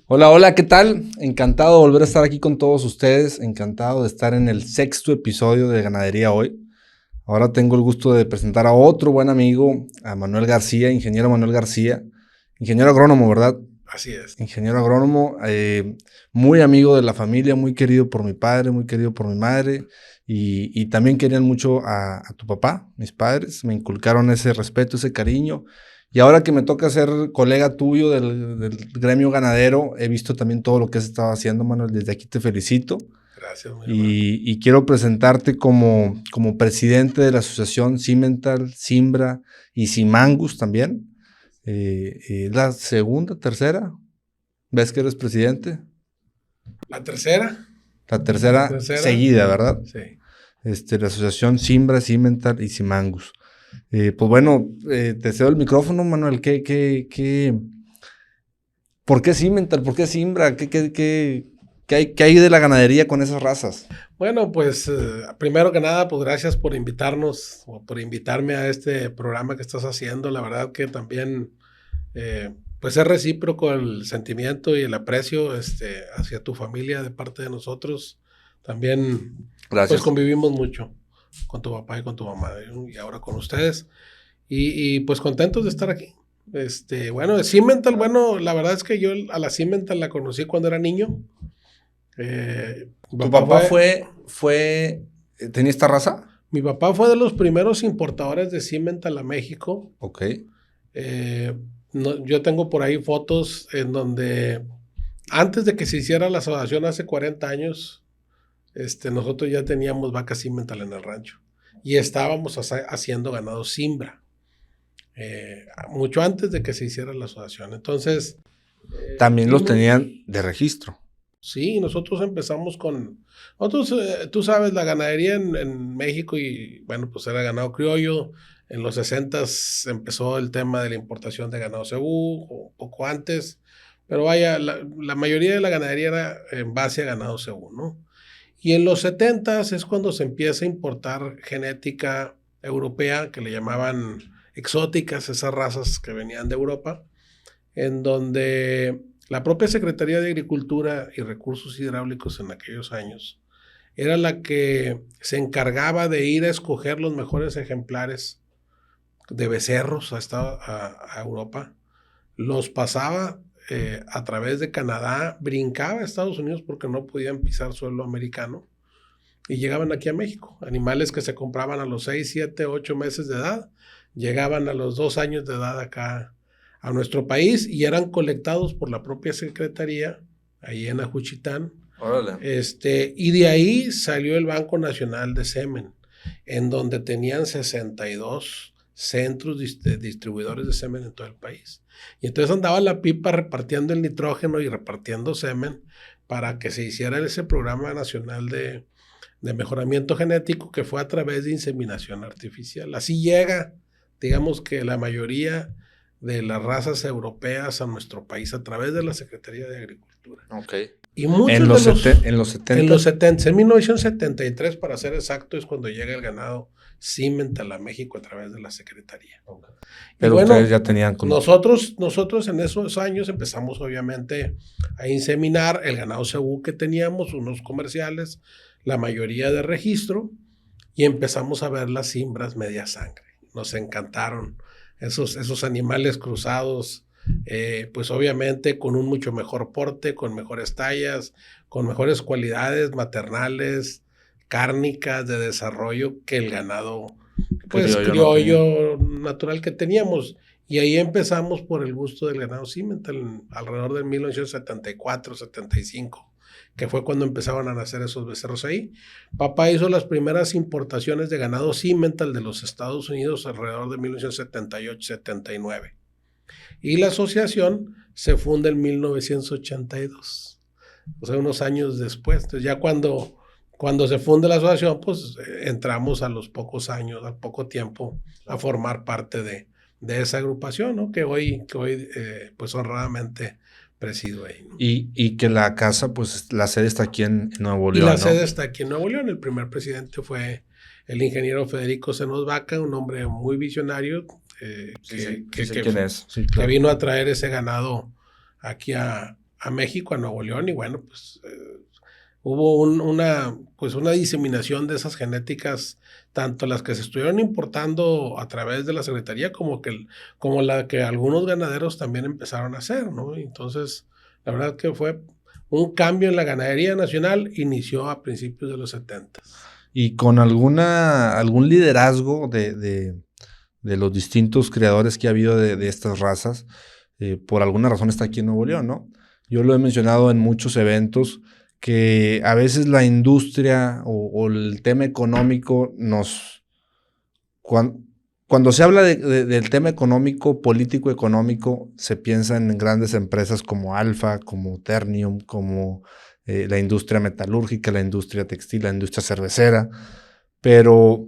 Hola, hola, ¿qué tal? Encantado de volver a estar aquí con todos ustedes, encantado de estar en el sexto episodio de Ganadería Hoy. Ahora tengo el gusto de presentar a otro buen amigo, a Manuel García, ingeniero Manuel García, ingeniero agrónomo, ¿verdad? Así es. Ingeniero agrónomo, muy amigo de la familia, muy querido por mi padre, muy querido por mi madre, y también querían mucho a tu papá, mis padres, me inculcaron ese respeto, ese cariño, y ahora que me toca ser colega tuyo del gremio ganadero, he visto también todo lo que has estado haciendo, Manuel, desde aquí te felicito, Gracias, muy amable. y quiero presentarte como presidente de la asociación Cimental, Simbra y Simangus también. La segunda, tercera ¿ves que eres presidente? La tercera, La la tercera tercera, seguida, ¿verdad? sí. La asociación Simbra, Cimental y Simangus. Pues bueno, te cedo el micrófono, Manuel. ¿Por qué Cimental? ¿Por qué Simbra? ¿Qué hay de la ganadería con esas razas? Bueno, pues primero que nada, pues gracias por invitarnos o por invitarme a este programa que estás haciendo. La verdad que también, pues es recíproco el sentimiento y el aprecio hacia tu familia de parte de nosotros. También, pues Gracias. convivimos mucho con tu papá y con tu mamá y ahora con ustedes. Pues contentos de estar aquí. Bueno, de Cimental, bueno, la verdad es que yo a la Cimental la conocí cuando era niño. Mi ¿Tu papá papá fue, tenía esta raza? mi papá fue de los primeros importadores de Cimental a México. Ok. Eh, yo tengo por ahí fotos en donde antes de que se hiciera la asociación hace 40 años, nosotros ya teníamos vacas Cimental en el rancho y estábamos haciendo ganado Simbra, mucho antes de que se hiciera la asociación. Entonces, También los vimos. tenían de registro. Sí, nosotros empezamos nosotros, tú sabes, la ganadería en México y bueno, pues era ganado criollo. En los 60 empezó el tema de la importación de ganado cebú, o poco antes, pero vaya, la mayoría de la ganadería era en base a ganado cebú, ¿no? Y en los 70 es cuando se empieza a importar genética europea, que le llamaban exóticas, esas razas que venían de Europa, en donde la propia Secretaría de Agricultura y Recursos Hidráulicos en aquellos años era la que se encargaba de ir a escoger los mejores ejemplares de becerros a Europa, los pasaba a través de Canadá, brincaba a Estados Unidos porque no podían pisar suelo americano y llegaban aquí a México. Animales que se compraban a los 6, 7, 8 meses de edad, llegaban a los 2 años de edad acá a nuestro país y eran colectados por la propia Secretaría, ahí en Ajuchitán. Órale. Y de ahí salió el Banco Nacional de Semen, en donde tenían 62 centros distribuidores de semen en todo el país. Y entonces andaba la pipa repartiendo el nitrógeno y repartiendo semen para que se hiciera ese programa nacional de mejoramiento genético que fue a través de inseminación artificial. Así llega, digamos que la mayoría de las razas europeas a nuestro país a través de la Secretaría de Agricultura. Ok. Y muchos de En los en 70. los 70, en 1973 para ser exacto, es cuando llega el ganado Cimental a México a través de la Secretaría. Okay. Y Pero ustedes bueno, ya tenían con... nosotros en esos años empezamos obviamente a inseminar el ganado cebú que teníamos, unos comerciales, la mayoría de registro, y empezamos a ver las cimbras media sangre. Nos encantaron esos animales cruzados, pues obviamente con un mucho mejor porte, con mejores tallas, con mejores cualidades maternales, cárnicas, de desarrollo que el ganado pues Criollo no tenía. criollo natural que teníamos. Y ahí empezamos por el gusto del ganado Cimental, alrededor de 1974, 75, que fue cuando empezaban a nacer esos becerros ahí. Papá hizo las primeras importaciones de ganado Cimental de los Estados Unidos alrededor de 1978, 79. Y la asociación se funda en 1982, o sea, unos años después. Entonces ya cuando se funda la asociación, pues entramos a los pocos años, al poco tiempo, a formar parte de esa agrupación, ¿no? Que hoy pues honradamente presido ahí, ¿no? Y que la casa, pues la sede está aquí en Nuevo Y la León, ¿no? sede está aquí en Nuevo León. El primer presidente fue el ingeniero Federico Senos Vaca, un hombre muy visionario, Sí sé quién es. Sí, que claro. vino a traer ese ganado aquí a a México, a Nuevo León, y bueno, pues hubo una diseminación de esas genéticas, tanto las que se estuvieron importando a través de la Secretaría como la que algunos ganaderos también empezaron a hacer, ¿no? Entonces, la verdad que fue un cambio en la ganadería nacional, inició a principios de los 70. Y con algún liderazgo de los distintos creadores que ha habido de estas razas, por alguna razón está aquí en Nuevo León, ¿no? Yo lo he mencionado en muchos eventos, que a veces la industria o el tema económico cuando se habla del tema económico, político económico, se piensa en grandes empresas como Alfa, como Ternium, como la industria metalúrgica, la industria textil, la industria cervecera, pero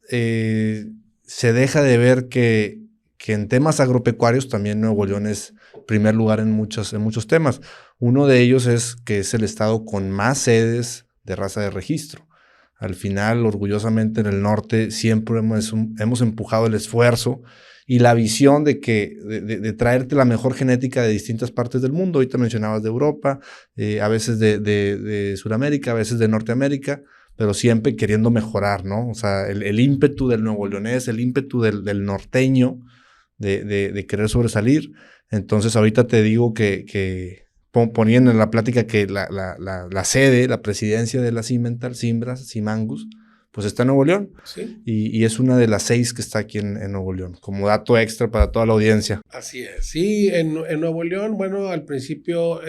se deja de ver que en temas agropecuarios también Nuevo León es primer lugar en muchos temas. Uno de ellos es que es el estado con más sedes de raza de registro. Al final, orgullosamente en el norte, siempre hemos empujado el esfuerzo y la visión de traerte la mejor genética de distintas partes del mundo. Ahorita mencionabas de Europa, a veces de Sudamérica, a veces de Norteamérica, pero siempre queriendo mejorar, ¿no? O sea, el ímpetu del nuevo leonés, el ímpetu del norteño de querer sobresalir. Entonces, ahorita te digo que poniendo en la plática que la sede, la presidencia de la Cimental, Cimbras, Simangus, pues está en Nuevo León. Sí. Y es una de las 6 que está aquí en Nuevo León, como dato extra para toda la audiencia. Así es. Sí, en Nuevo León, bueno, al principio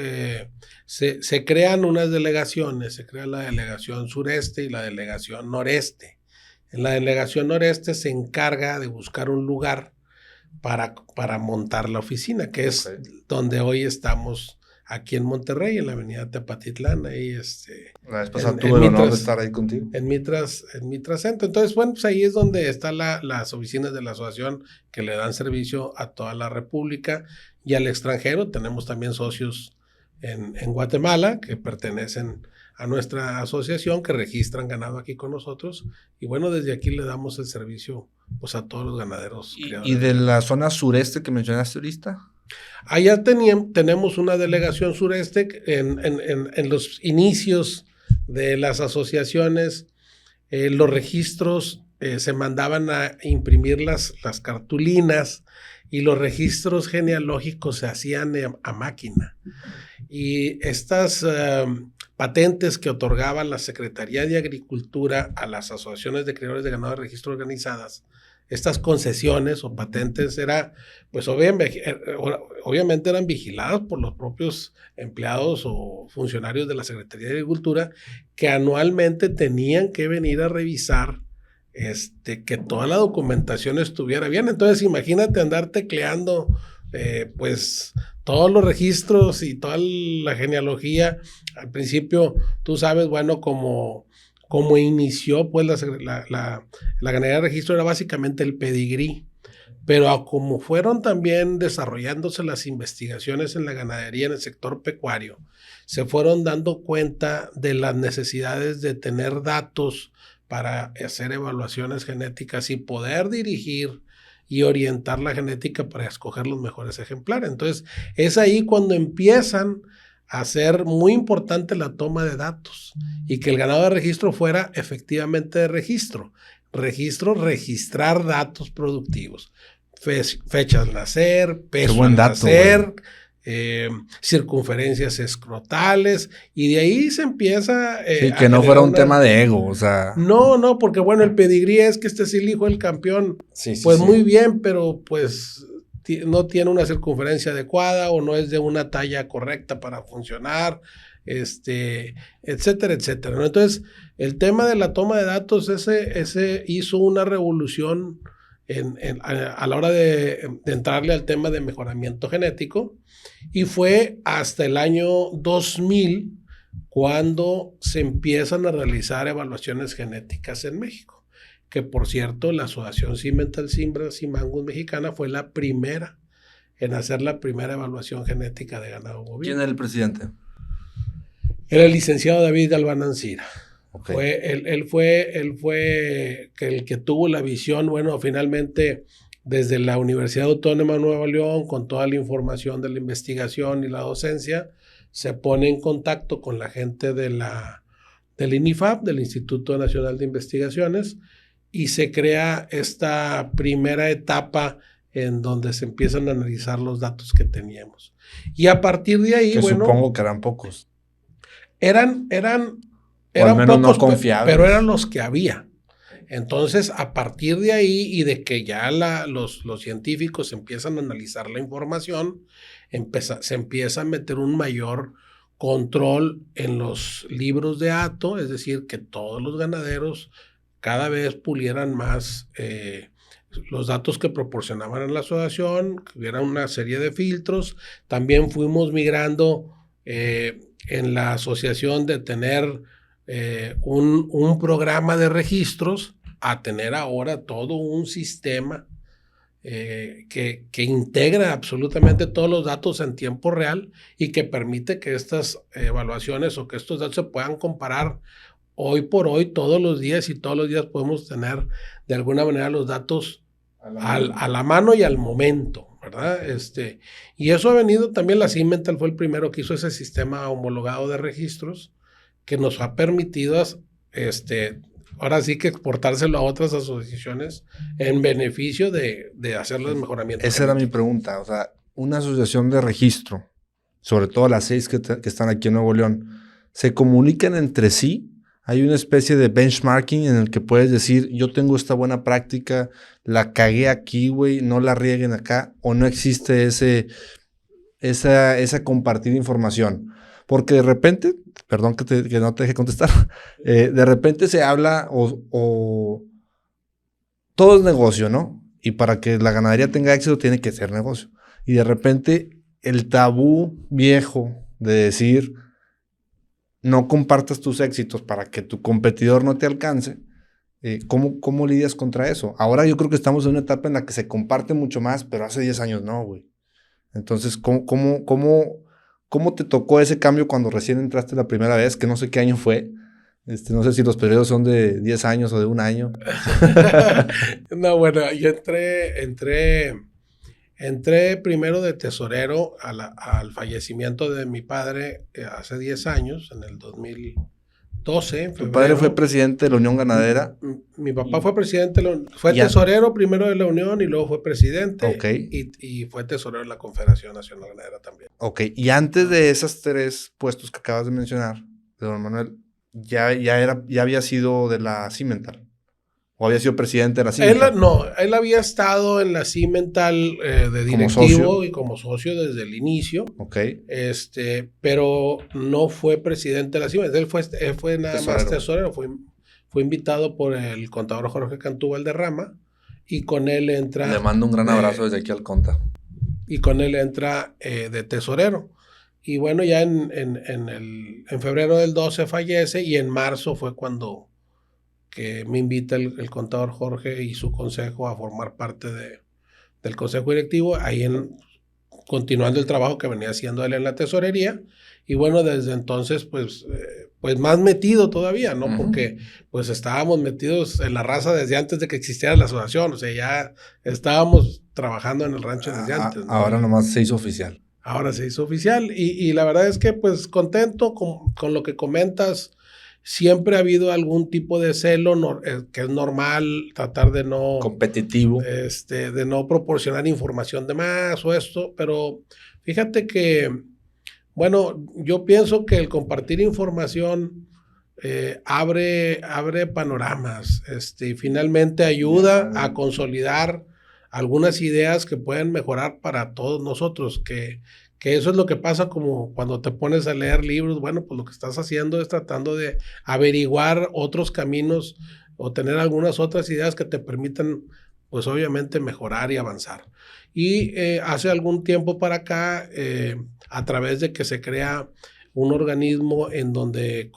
se crean unas delegaciones, se crea la delegación sureste y la delegación noreste. En la delegación noreste se encarga de buscar un lugar para montar la oficina, que es donde hoy estamos aquí en Monterrey, en la avenida Tepatitlán, ahí la vez pasada tuve el honor de estar ahí contigo. En Mitras Centro. Entonces, bueno, pues ahí es donde están las oficinas de la asociación que le dan servicio a toda la República y al extranjero. Tenemos también socios en Guatemala que pertenecen a nuestra asociación, que registran ganado aquí con nosotros. Y bueno, desde aquí le damos el servicio pues a todos los ganaderos. ¿Y de la zona sureste que mencionaste ahorita? Allá tenemos una delegación sureste en los inicios de las asociaciones. Los registros se mandaban a imprimir las cartulinas y los registros genealógicos se hacían a máquina. Y estas patentes que otorgaba la Secretaría de Agricultura a las asociaciones de criadores de ganado de registro organizadas, estas concesiones o patentes pues obviamente eran vigiladas por los propios empleados o funcionarios de la Secretaría de Agricultura, que anualmente tenían que venir a revisar que toda la documentación estuviera bien. Entonces imagínate andar tecleando pues todos los registros y toda la genealogía. Al principio, tú sabes, bueno, como inició pues la ganadería de registro era básicamente el pedigrí, pero como fueron también desarrollándose las investigaciones en la ganadería, en el sector pecuario, se fueron dando cuenta de las necesidades de tener datos para hacer evaluaciones genéticas y poder dirigir y orientar la genética para escoger los mejores ejemplares. Entonces, es ahí cuando empiezan a ser muy importante la toma de datos y que el ganado de registro fuera efectivamente de registro. Registrar datos productivos, fechas nacer, peso nacer, circunferencias escrotales, y de ahí se empieza sí, que no fuera un tema de ego, o sea. No, porque bueno, el pedigrí es que este es el hijo del campeón, pues muy bien, pero pues no tiene una circunferencia adecuada o no es de una talla correcta para funcionar, etcétera, etcétera, ¿no? Entonces, el tema de la toma de datos, ese hizo una revolución a la hora de entrarle al tema de mejoramiento genético, y fue hasta el año 2000 cuando se empiezan a realizar evaluaciones genéticas en México, que por cierto la Asociación Cimental Cimbras Simangus Mexicana fue la primera en hacer la primera evaluación genética de ganado bovino. ¿Quién era el presidente? Era el licenciado David Galván Ancira. Okay. Él fue el que tuvo la visión, bueno, finalmente desde la Universidad Autónoma de Nuevo León, con toda la información de la investigación y la docencia, se pone en contacto con la gente del INIFAP, del Instituto Nacional de Investigaciones, y se crea esta primera etapa en donde se empiezan a analizar los datos que teníamos. Y a partir de ahí, que supongo que eran pocos. Eran pocos, no confiables, pero eran los que había. Entonces, a partir de ahí y de que ya los científicos empiezan a analizar la información, se empieza a meter un mayor control en los libros de hato, es decir, que todos los ganaderos cada vez pulieran más los datos que proporcionaban en la asociación, que hubiera una serie de filtros. También fuimos migrando en la asociación de tener un programa de registros a tener ahora todo un sistema que integra absolutamente todos los datos en tiempo real y que permite que estas evaluaciones o que estos datos se puedan comparar hoy por hoy, todos los días, y todos los días podemos tener de alguna manera los datos a la mano y al momento, ¿verdad? Y eso ha venido también, la Cimental fue el primero que hizo ese sistema homologado de registros que nos ha permitido ahora sí que exportárselo a otras asociaciones en beneficio de hacer los mejoramientos. Esa era mi pregunta, o sea, una asociación de registro, sobre todo las 6 que están aquí en Nuevo León, ¿se comunican entre sí? ¿Hay una especie de benchmarking en el que puedes decir, yo tengo esta buena práctica, la cagué aquí, güey, no la rieguen acá, o no existe esa compartir información? Porque de repente, perdón que no te deje contestar, de repente se habla o todo es negocio, ¿no? Y para que la ganadería tenga éxito tiene que ser negocio. Y de repente el tabú viejo de decir no compartas tus éxitos para que tu competidor no te alcance, ¿cómo lidias contra eso? Ahora yo creo que estamos en una etapa en la que se comparte mucho más, pero hace 10 años no, güey. Entonces, ¿cómo te tocó ese cambio cuando recién entraste la primera vez? Que no sé qué año fue. No sé si los periodos son de 10 años o de 1 año. No, bueno, yo entré primero de tesorero al fallecimiento de mi padre hace 10 años, en el 2012. En Tu padre fue presidente de la Unión Ganadera. Mi papá fue presidente, fue tesorero primero de la Unión y luego fue presidente. Okay. Y fue tesorero de la Confederación Nacional Ganadera también. Ok, y antes de esos 3 puestos que acabas de mencionar, de don Manuel, ya había sido de la Cimental. ¿O había sido presidente de la Cimental? Él había estado en la Cimental de directivo y como socio desde el inicio. Ok. Pero no fue presidente de la Cimental. Él fue nada más tesorero. Fue invitado por el contador Jorge Cantú Valderrama y con él entra... Le mando un gran abrazo desde aquí al Conta. Y con él entra de tesorero. Y bueno, ya en febrero del 12 fallece y en marzo fue cuando que me invita el contador Jorge y su consejo a formar parte del consejo directivo, ahí continuando el trabajo que venía haciendo él en la tesorería. Y bueno, desde entonces, pues más metido todavía, ¿no? Uh-huh. Porque pues estábamos metidos en la raza desde antes de que existiera la asociación, o sea, ya estábamos trabajando en el rancho desde antes, ¿no? Ahora nomás se hizo oficial. Ahora se hizo oficial y la verdad es que pues contento con lo que comentas. Siempre ha habido algún tipo de celo que es normal, tratar de no... competitivo. De no proporcionar información de más o esto, pero fíjate que, bueno, yo pienso que el compartir información abre panoramas, y finalmente ayuda a consolidar algunas ideas que pueden mejorar para todos nosotros, que eso es lo que pasa como cuando te pones a leer libros. Bueno, pues lo que estás haciendo es tratando de averiguar otros caminos o tener algunas otras ideas que te permitan, pues obviamente, mejorar y avanzar. Y hace algún tiempo para acá, a través de que se crea un organismo en donde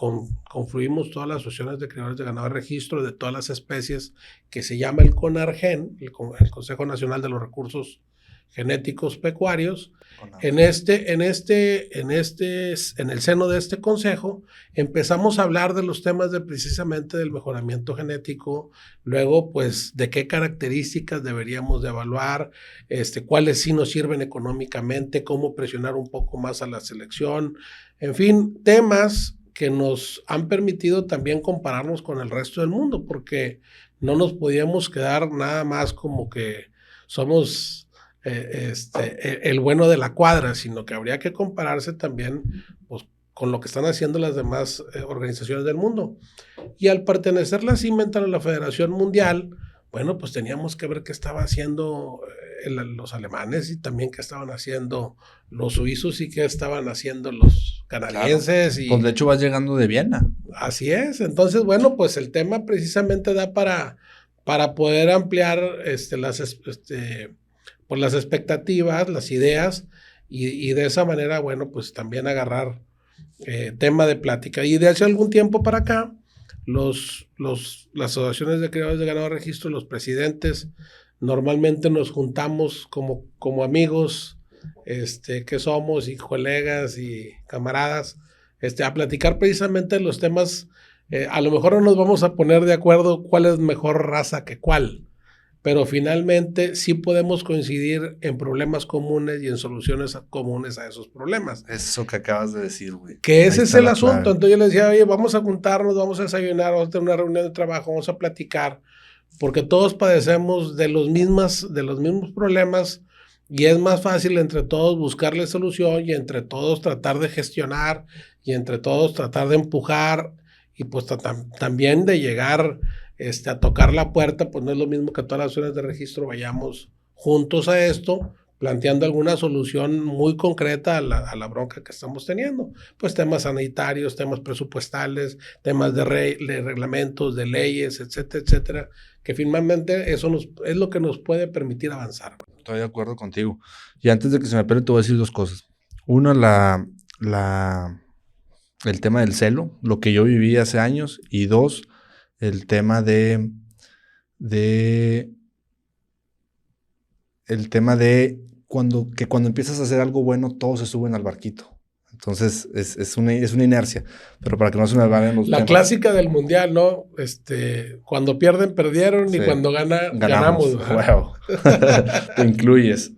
confluimos todas las asociaciones de criadores de ganado de registro de todas las especies, que se llama el CONARGEN, el Consejo Nacional de los Recursos genéticos pecuarios. Conaf. En el seno de este consejo, empezamos a hablar de los temas precisamente del mejoramiento genético, luego, pues, de qué características deberíamos de evaluar, cuáles sí nos sirven económicamente, cómo presionar un poco más a la selección, en fin, temas que nos han permitido también compararnos con el resto del mundo, porque no nos podíamos quedar nada más como que somos el bueno de la cuadra, sino que habría que compararse también, pues, con lo que están haciendo las demás organizaciones del mundo. Y al pertenecer la Cimental a la Federación Mundial, bueno, pues teníamos que ver qué estaban haciendo los alemanes y también qué estaban haciendo los suizos y qué estaban haciendo los canadienses. Claro. Pues de hecho vas llegando de Viena. Así es. Entonces, bueno, pues el tema precisamente da para poder ampliar pues las expectativas, las ideas, y de esa manera, bueno, pues también agarrar tema de plática. Y de hace algún tiempo para acá, las asociaciones de criadores de ganado de registro, los presidentes, normalmente nos juntamos como amigos, que somos, y colegas y camaradas, a platicar precisamente de los temas. A lo mejor no nos vamos a poner de acuerdo cuál es mejor raza que cuál, pero finalmente sí podemos coincidir en problemas comunes y en soluciones comunes a esos problemas. Eso que acabas de decir, güey. Que ese es el asunto. Clave. Entonces yo le decía, oye, vamos a juntarnos, vamos a desayunar, vamos a tener una reunión de trabajo, vamos a platicar, porque todos padecemos de los mismos problemas, y es más fácil entre todos buscarle solución, y entre todos tratar de gestionar, y entre todos tratar de empujar, y pues también de llegar a tocar la puerta. Pues no es lo mismo que todas las acciones de registro vayamos juntos a esto, planteando alguna solución muy concreta a la bronca que estamos teniendo. Pues temas sanitarios, temas presupuestales, temas de reglamentos, de leyes, etcétera, etcétera, que finalmente eso es lo que nos puede permitir avanzar. Estoy de acuerdo contigo. Y antes de que se me pierda, te voy a decir dos cosas. Una, el tema del celo, lo que yo viví hace años, y dos, el tema de cuando empiezas a hacer algo bueno, todos se suben al barquito. Entonces, es una inercia. Pero para que no se me vayan los temas. Clásica del mundial, ¿no? Cuando pierden, perdieron, sí. Y cuando ganamos. Wow. Te incluyes.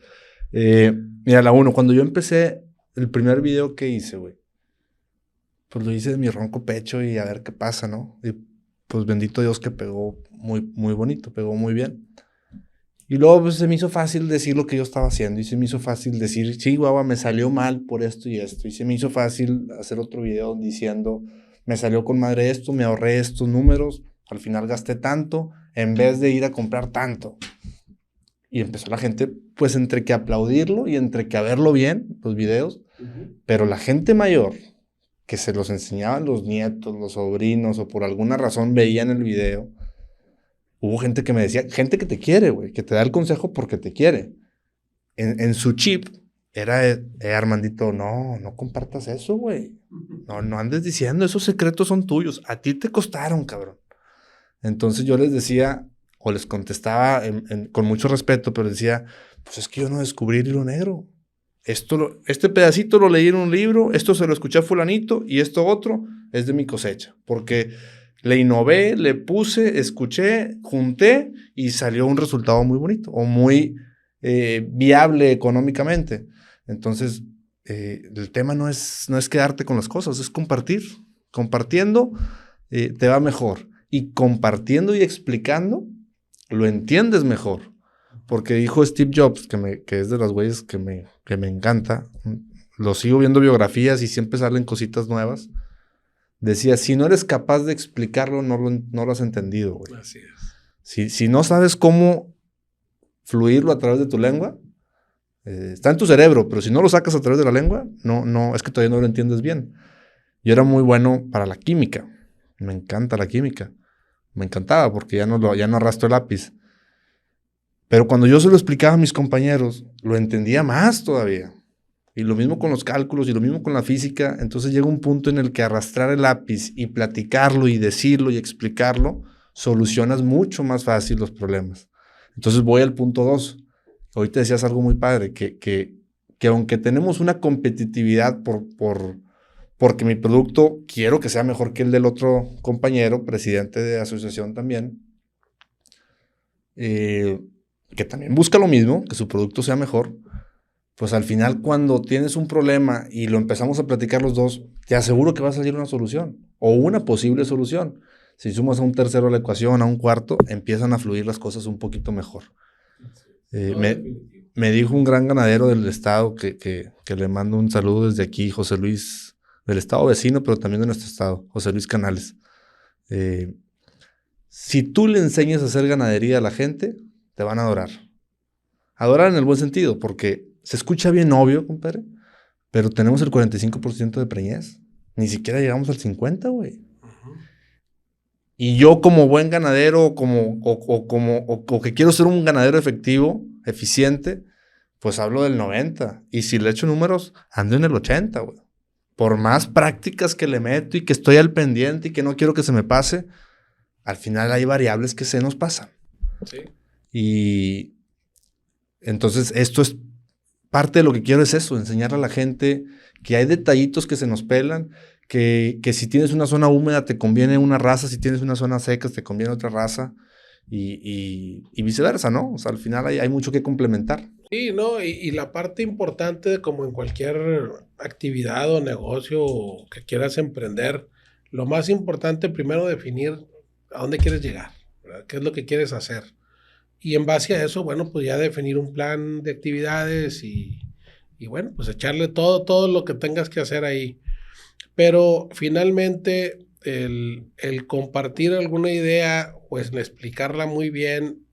Mira, cuando yo empecé, el primer video que hice, güey, pues lo hice de mi ronco pecho y a ver qué pasa, ¿no? Y pues bendito Dios que pegó muy, muy bonito, pegó muy bien. Y luego pues, se me hizo fácil decir lo que yo estaba haciendo, y se me hizo fácil decir, sí, guau, me salió mal por esto y esto, y se me hizo fácil hacer otro video diciendo, me salió con madre esto, me ahorré estos números, al final gasté tanto, en vez de ir a comprar tanto. Y empezó la gente, pues, entre que aplaudirlo y entre que a verlo bien, los videos, pero la gente mayor, que se los enseñaban los nietos, los sobrinos, o por alguna razón veían el video, hubo gente que me decía, gente que te quiere, güey, que te da el consejo porque te quiere. En su chip era, Armandito, no compartas eso, güey. No andes diciendo, esos secretos son tuyos. A ti te costaron, cabrón. Entonces yo les decía, o les contestaba con mucho respeto, pero decía, pues es que yo no descubrí el hilo negro. Este pedacito lo leí en un libro, esto se lo escuché a fulanito, y esto otro es de mi cosecha. Porque le innové, le puse, escuché, junté, y salió un resultado muy bonito, o muy viable económicamente. Entonces, el tema no es quedarte con las cosas, es compartir. Compartiendo te va mejor. Y compartiendo y explicando, lo entiendes mejor. Porque dijo Steve Jobs, que es de las güeyes que me encanta, lo sigo viendo biografías y siempre salen cositas nuevas. Decía, si no eres capaz de explicarlo, no lo has entendido, güey. Así es. Si no sabes cómo fluirlo a través de tu lengua, está en tu cerebro, pero si no lo sacas a través de la lengua, no, es que todavía no lo entiendes bien. Yo era muy bueno para la química. Me encanta la química. Me encantaba porque ya no arrastro el lápiz. Pero cuando yo se lo explicaba a mis compañeros, lo entendía más todavía. Y lo mismo con los cálculos y lo mismo con la física. Entonces llega un punto en el que arrastrar el lápiz y platicarlo y decirlo y explicarlo, solucionas mucho más fácil los problemas. Entonces voy al punto 2, ahorita decías algo muy padre, que aunque tenemos una competitividad porque mi producto quiero que sea mejor que el del otro compañero, presidente de asociación también, que también busca lo mismo, que su producto sea mejor, pues al final cuando tienes un problema y lo empezamos a platicar los dos, te aseguro que va a salir una solución o una posible solución. Si sumas a un tercero a la ecuación, a un cuarto, empiezan a fluir las cosas un poquito mejor. Me dijo un gran ganadero del estado que le mando un saludo desde aquí, José Luis, del estado vecino, pero también de nuestro estado, José Luis Canales. Si tú le enseñas a hacer ganadería a la gente, te van a adorar. Adorar en el buen sentido, porque se escucha bien obvio, compadre, pero tenemos el 45% de preñez. Ni siquiera llegamos al 50%, güey. Y yo como buen ganadero o que quiero ser un ganadero efectivo, eficiente, pues hablo del 90%. Y si le echo números, ando en el 80%, güey. Por más prácticas que le meto y que estoy al pendiente y que no quiero que se me pase, al final hay variables que se nos pasan. Sí. Y entonces esto es parte de lo que quiero, es eso, enseñarle a la gente que hay detallitos que se nos pelan, que si tienes una zona húmeda te conviene una raza, si tienes una zona seca te conviene otra raza y viceversa, ¿no? O sea, al final hay mucho que complementar. Sí, ¿no? Y la parte importante, como en cualquier actividad o negocio que quieras emprender, lo más importante primero definir a dónde quieres llegar, ¿verdad? ¿Qué es lo que quieres hacer? Y en base a eso, bueno, pues ya definir un plan de actividades y bueno, pues echarle todo lo que tengas que hacer ahí. Pero finalmente el compartir alguna idea, pues explicarla muy bien,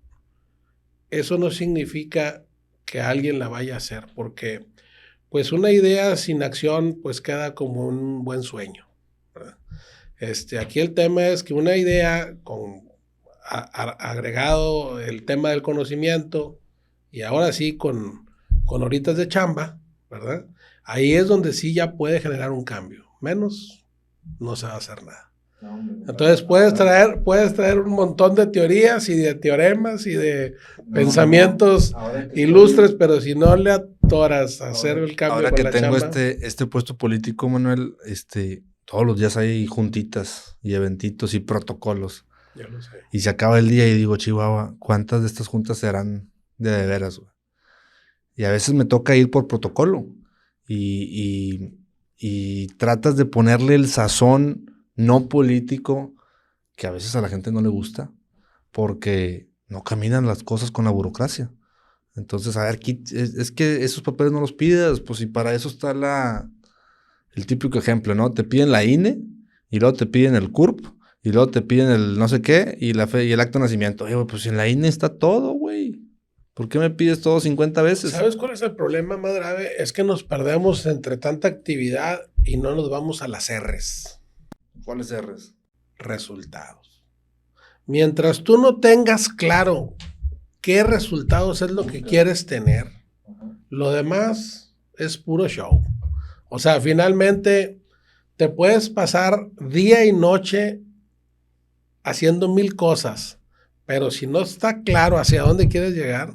eso no significa que alguien la vaya a hacer, porque pues una idea sin acción pues queda como un buen sueño, ¿verdad? Aquí el tema es que una idea con agregado el tema del conocimiento y ahora sí con horitas de chamba, ¿verdad? Ahí es donde sí ya puede generar un cambio. Menos no se va a hacer nada. Entonces puedes traer un montón de teorías y de teoremas y de pensamientos ilustres, pero si no le atoras a hacer el cambio ahora con que la tengo chamba. este puesto político, Manuel, todos los días hay juntitas y eventitos y protocolos. Ya lo sé. Y se acaba el día y digo, Chihuahua, ¿cuántas de estas juntas serán de veras, güey? Y a veces me toca ir por protocolo y tratas de ponerle el sazón no político que a veces a la gente no le gusta porque no caminan las cosas con la burocracia. Entonces, a ver, es que esos papeles no los pidas, pues si para eso está el típico ejemplo, ¿no? Te piden la INE y luego te piden el CURP y luego te piden el no sé qué y la fe y el acto de nacimiento. Oye, pues en la INE está todo, güey. ¿Por qué me pides todo 50 veces? ¿Sabes cuál es el problema más grave? Es que nos perdemos entre tanta actividad y no nos vamos a las R's. ¿Cuáles R's? Resultados. Mientras tú no tengas claro qué resultados es lo que quieres tener, lo demás es puro show. O sea, finalmente te puedes pasar día y noche haciendo 1000 cosas, pero si no está claro hacia dónde quieres llegar,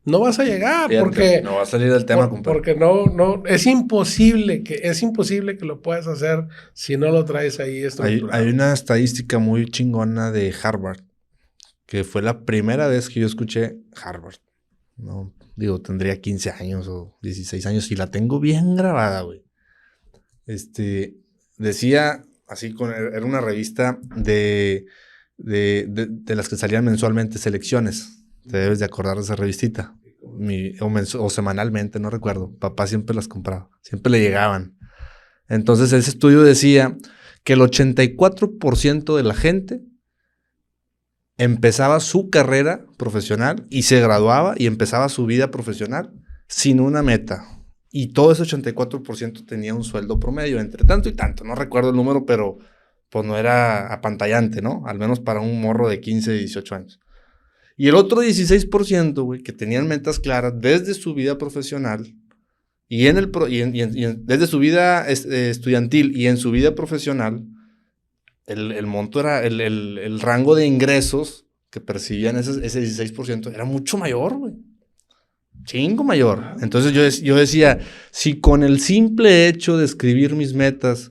no vas a llegar. Fíjate, porque no va a salir del tema, compadre. porque no es imposible que lo puedas hacer si no lo traes ahí estructurado. Hay una estadística muy chingona de Harvard, que fue la primera vez que yo escuché Harvard. No, digo, tendría 15 años o 16 años y la tengo bien grabada, güey. Decía, así, era una revista de las que salían mensualmente, Selecciones. Te debes de acordar de esa revistita. O semanalmente, no recuerdo. Papá siempre las compraba. Siempre le llegaban. Entonces, ese estudio decía que el 84% de la gente empezaba su carrera profesional y se graduaba y empezaba su vida profesional sin una meta. Y todo ese 84% tenía un sueldo promedio, entre tanto y tanto. No recuerdo el número, pero pues no era apantallante, ¿no? Al menos para un morro de 15, 18 años. Y el otro 16%, güey, que tenían metas claras desde su vida profesional y desde su vida estudiantil y en su vida profesional, el monto era el rango de ingresos que percibían ese 16% era mucho mayor, güey. Chingo mayor. Entonces yo decía, si con el simple hecho de escribir mis metas,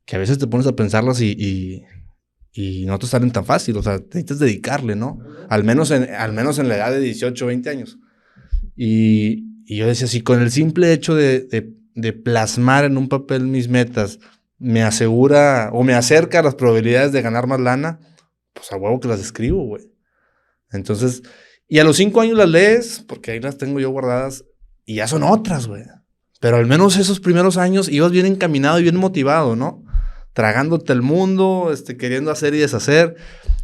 que a veces te pones a pensarlas y no te salen tan fácil, o sea, necesitas dedicarle, ¿no? Al menos en la edad de 18, 20 años. Y yo decía, si con el simple hecho de plasmar en un papel mis metas me asegura o me acerca a las probabilidades de ganar más lana, pues a huevo que las escribo, güey. Entonces, y a los 5 años las lees, porque ahí las tengo yo guardadas, y ya son otras, güey. Pero al menos esos primeros años ibas bien encaminado y bien motivado, ¿no? Tragándote el mundo, queriendo hacer y deshacer.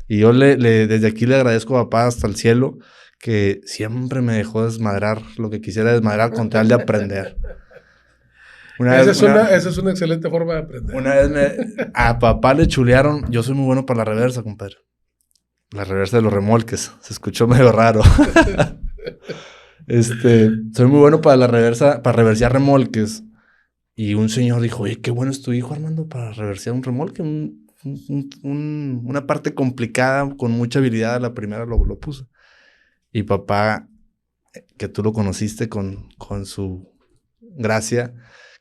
Y yo desde aquí le agradezco a papá hasta el cielo que siempre me dejó desmadrar lo que quisiera desmadrar con tal de aprender. Esa es una excelente forma de aprender. Una vez a papá le chulearon. Yo soy muy bueno para la reversa, compadre. La reversa de los remolques. Se escuchó medio raro. Soy muy bueno para la reversa, para reversear remolques. Y un señor dijo, oye, qué bueno es tu hijo, Armando, para reversear un remolque. Una parte complicada, con mucha habilidad, a la primera lo puso. Y papá, que tú lo conociste con su gracia,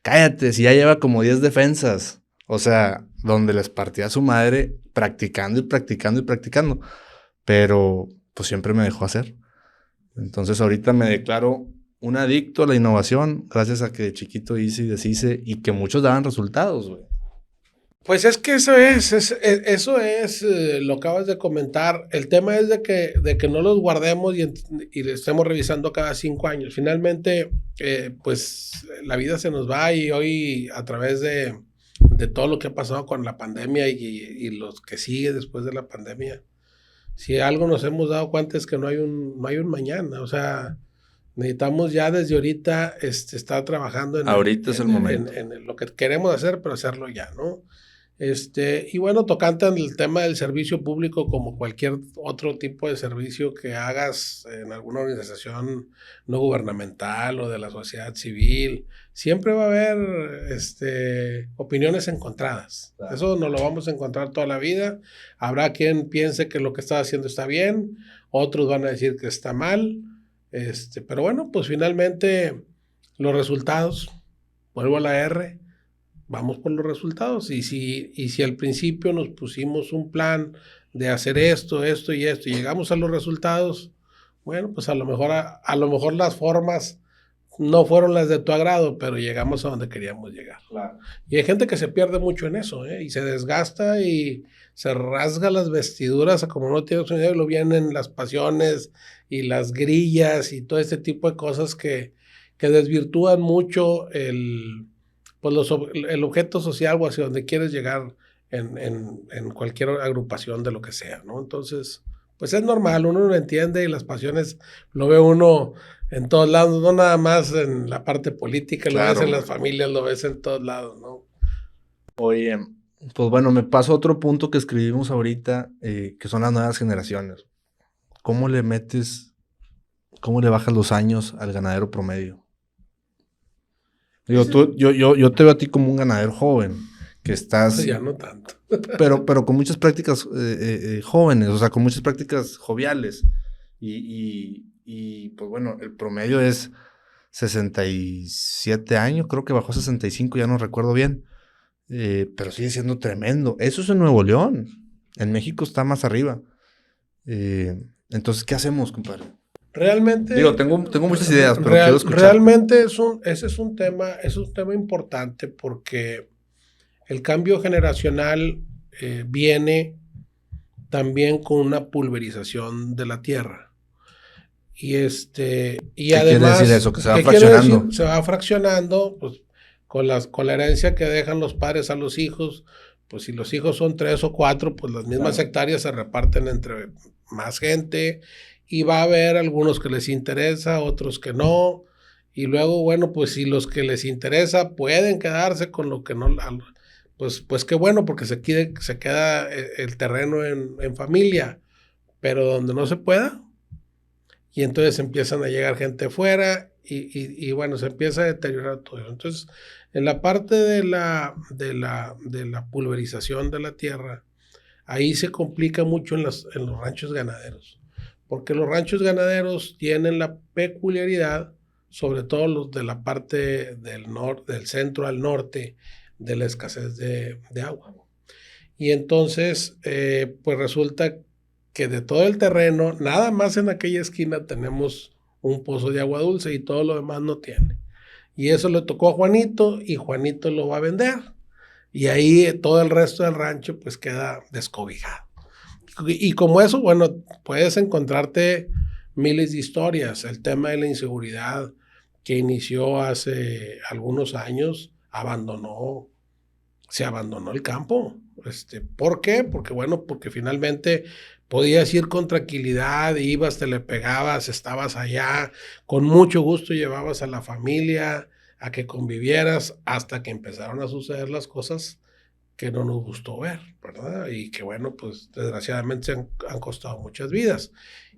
cállate, si ya lleva como 10 defensas. O sea, donde les partía a su madre practicando y practicando y practicando. Pero pues siempre me dejó hacer. Entonces ahorita me declaro un adicto a la innovación, gracias a que de chiquito hice y deshice y que muchos daban resultados, güey. Pues es que eso es lo acabas de comentar. El tema es de que no los guardemos y le estemos revisando cada 5 años. Finalmente, pues la vida se nos va y hoy a través de todo lo que ha pasado con la pandemia y los que sigue después de la pandemia, si algo nos hemos dado cuenta es que no hay un mañana. O sea, necesitamos ya desde ahorita estar trabajando ahorita es el momento. En lo que queremos hacer, pero hacerlo ya, ¿no? Y bueno, tocante el tema del servicio público, como cualquier otro tipo de servicio que hagas en alguna organización no gubernamental o de la sociedad civil, siempre va a haber opiniones encontradas. Claro. Eso no lo vamos a encontrar toda la vida. Habrá quien piense que lo que está haciendo está bien, otros van a decir que está mal. Pero bueno, pues finalmente los resultados, vuelvo a la R, vamos por los resultados. Y si al principio nos pusimos un plan de hacer esto y llegamos a los resultados, bueno, pues a lo mejor las formas no fueron las de tu agrado, pero llegamos a donde queríamos llegar. Claro. Y hay gente que se pierde mucho en eso, y se desgasta y se rasga las vestiduras, como no tienes una idea, y lo vienen las pasiones y las grillas y todo este tipo de cosas que desvirtúan mucho el objeto social o hacia donde quieres llegar en cualquier agrupación de lo que sea, ¿no? Entonces, pues es normal, uno lo entiende y las pasiones lo ve uno en todos lados, no nada más en la parte política, claro, lo ves en las familias, lo ves en todos lados, ¿no? Oye, pues bueno, me pasó otro punto que escribimos ahorita, que son las nuevas generaciones. ¿Cómo le bajas los años al ganadero promedio? Digo, yo te veo a ti como un ganadero joven, que estás... Ya no tanto. pero con muchas prácticas jóvenes, o sea, con muchas prácticas joviales. Y pues bueno, el promedio es 67 años, creo que bajó a 65, ya no recuerdo bien. Pero sigue siendo tremendo. Eso es en Nuevo León. En México está más arriba. Entonces, ¿qué hacemos, compadre? Realmente... Digo, tengo muchas ideas, pero quiero escuchar. Realmente ese es un tema importante porque el cambio generacional viene también con una pulverización de la tierra. Y ¿Qué además... quiere decir eso? Que se va fraccionando. Se va fraccionando, pues, con la herencia que dejan los padres a los hijos. Pues si los hijos son 3 o 4, pues las mismas hectáreas se reparten entre más gente. Y va a haber algunos que les interesa, otros que no. Y luego, bueno, pues si los que les interesa pueden quedarse con lo que no, pues qué bueno, porque se queda el terreno en familia. Pero donde no se pueda, y entonces empiezan a llegar gente fuera y bueno, se empieza a deteriorar todo eso. Entonces, en la parte de la pulverización de la tierra, ahí se complica mucho en los ranchos ganaderos, porque los ranchos ganaderos tienen la peculiaridad, sobre todo los de la parte del centro al norte, de la escasez de agua. Y entonces, pues resulta que de todo el terreno, nada más en aquella esquina tenemos un pozo de agua dulce y todo lo demás no tiene. Y eso le tocó a Juanito y Juanito lo va a vender. Y ahí todo el resto del rancho pues queda descobijado. Y como eso, bueno, puedes encontrarte miles de historias. El tema de la inseguridad que inició hace algunos años, se abandonó el campo. ¿Por qué? Porque finalmente podías ir con tranquilidad, ibas, te le pegabas, estabas allá, con mucho gusto llevabas a la familia a que convivieras hasta que empezaron a suceder las cosas que no nos gustó ver, ¿verdad? Y que pues desgraciadamente han costado muchas vidas.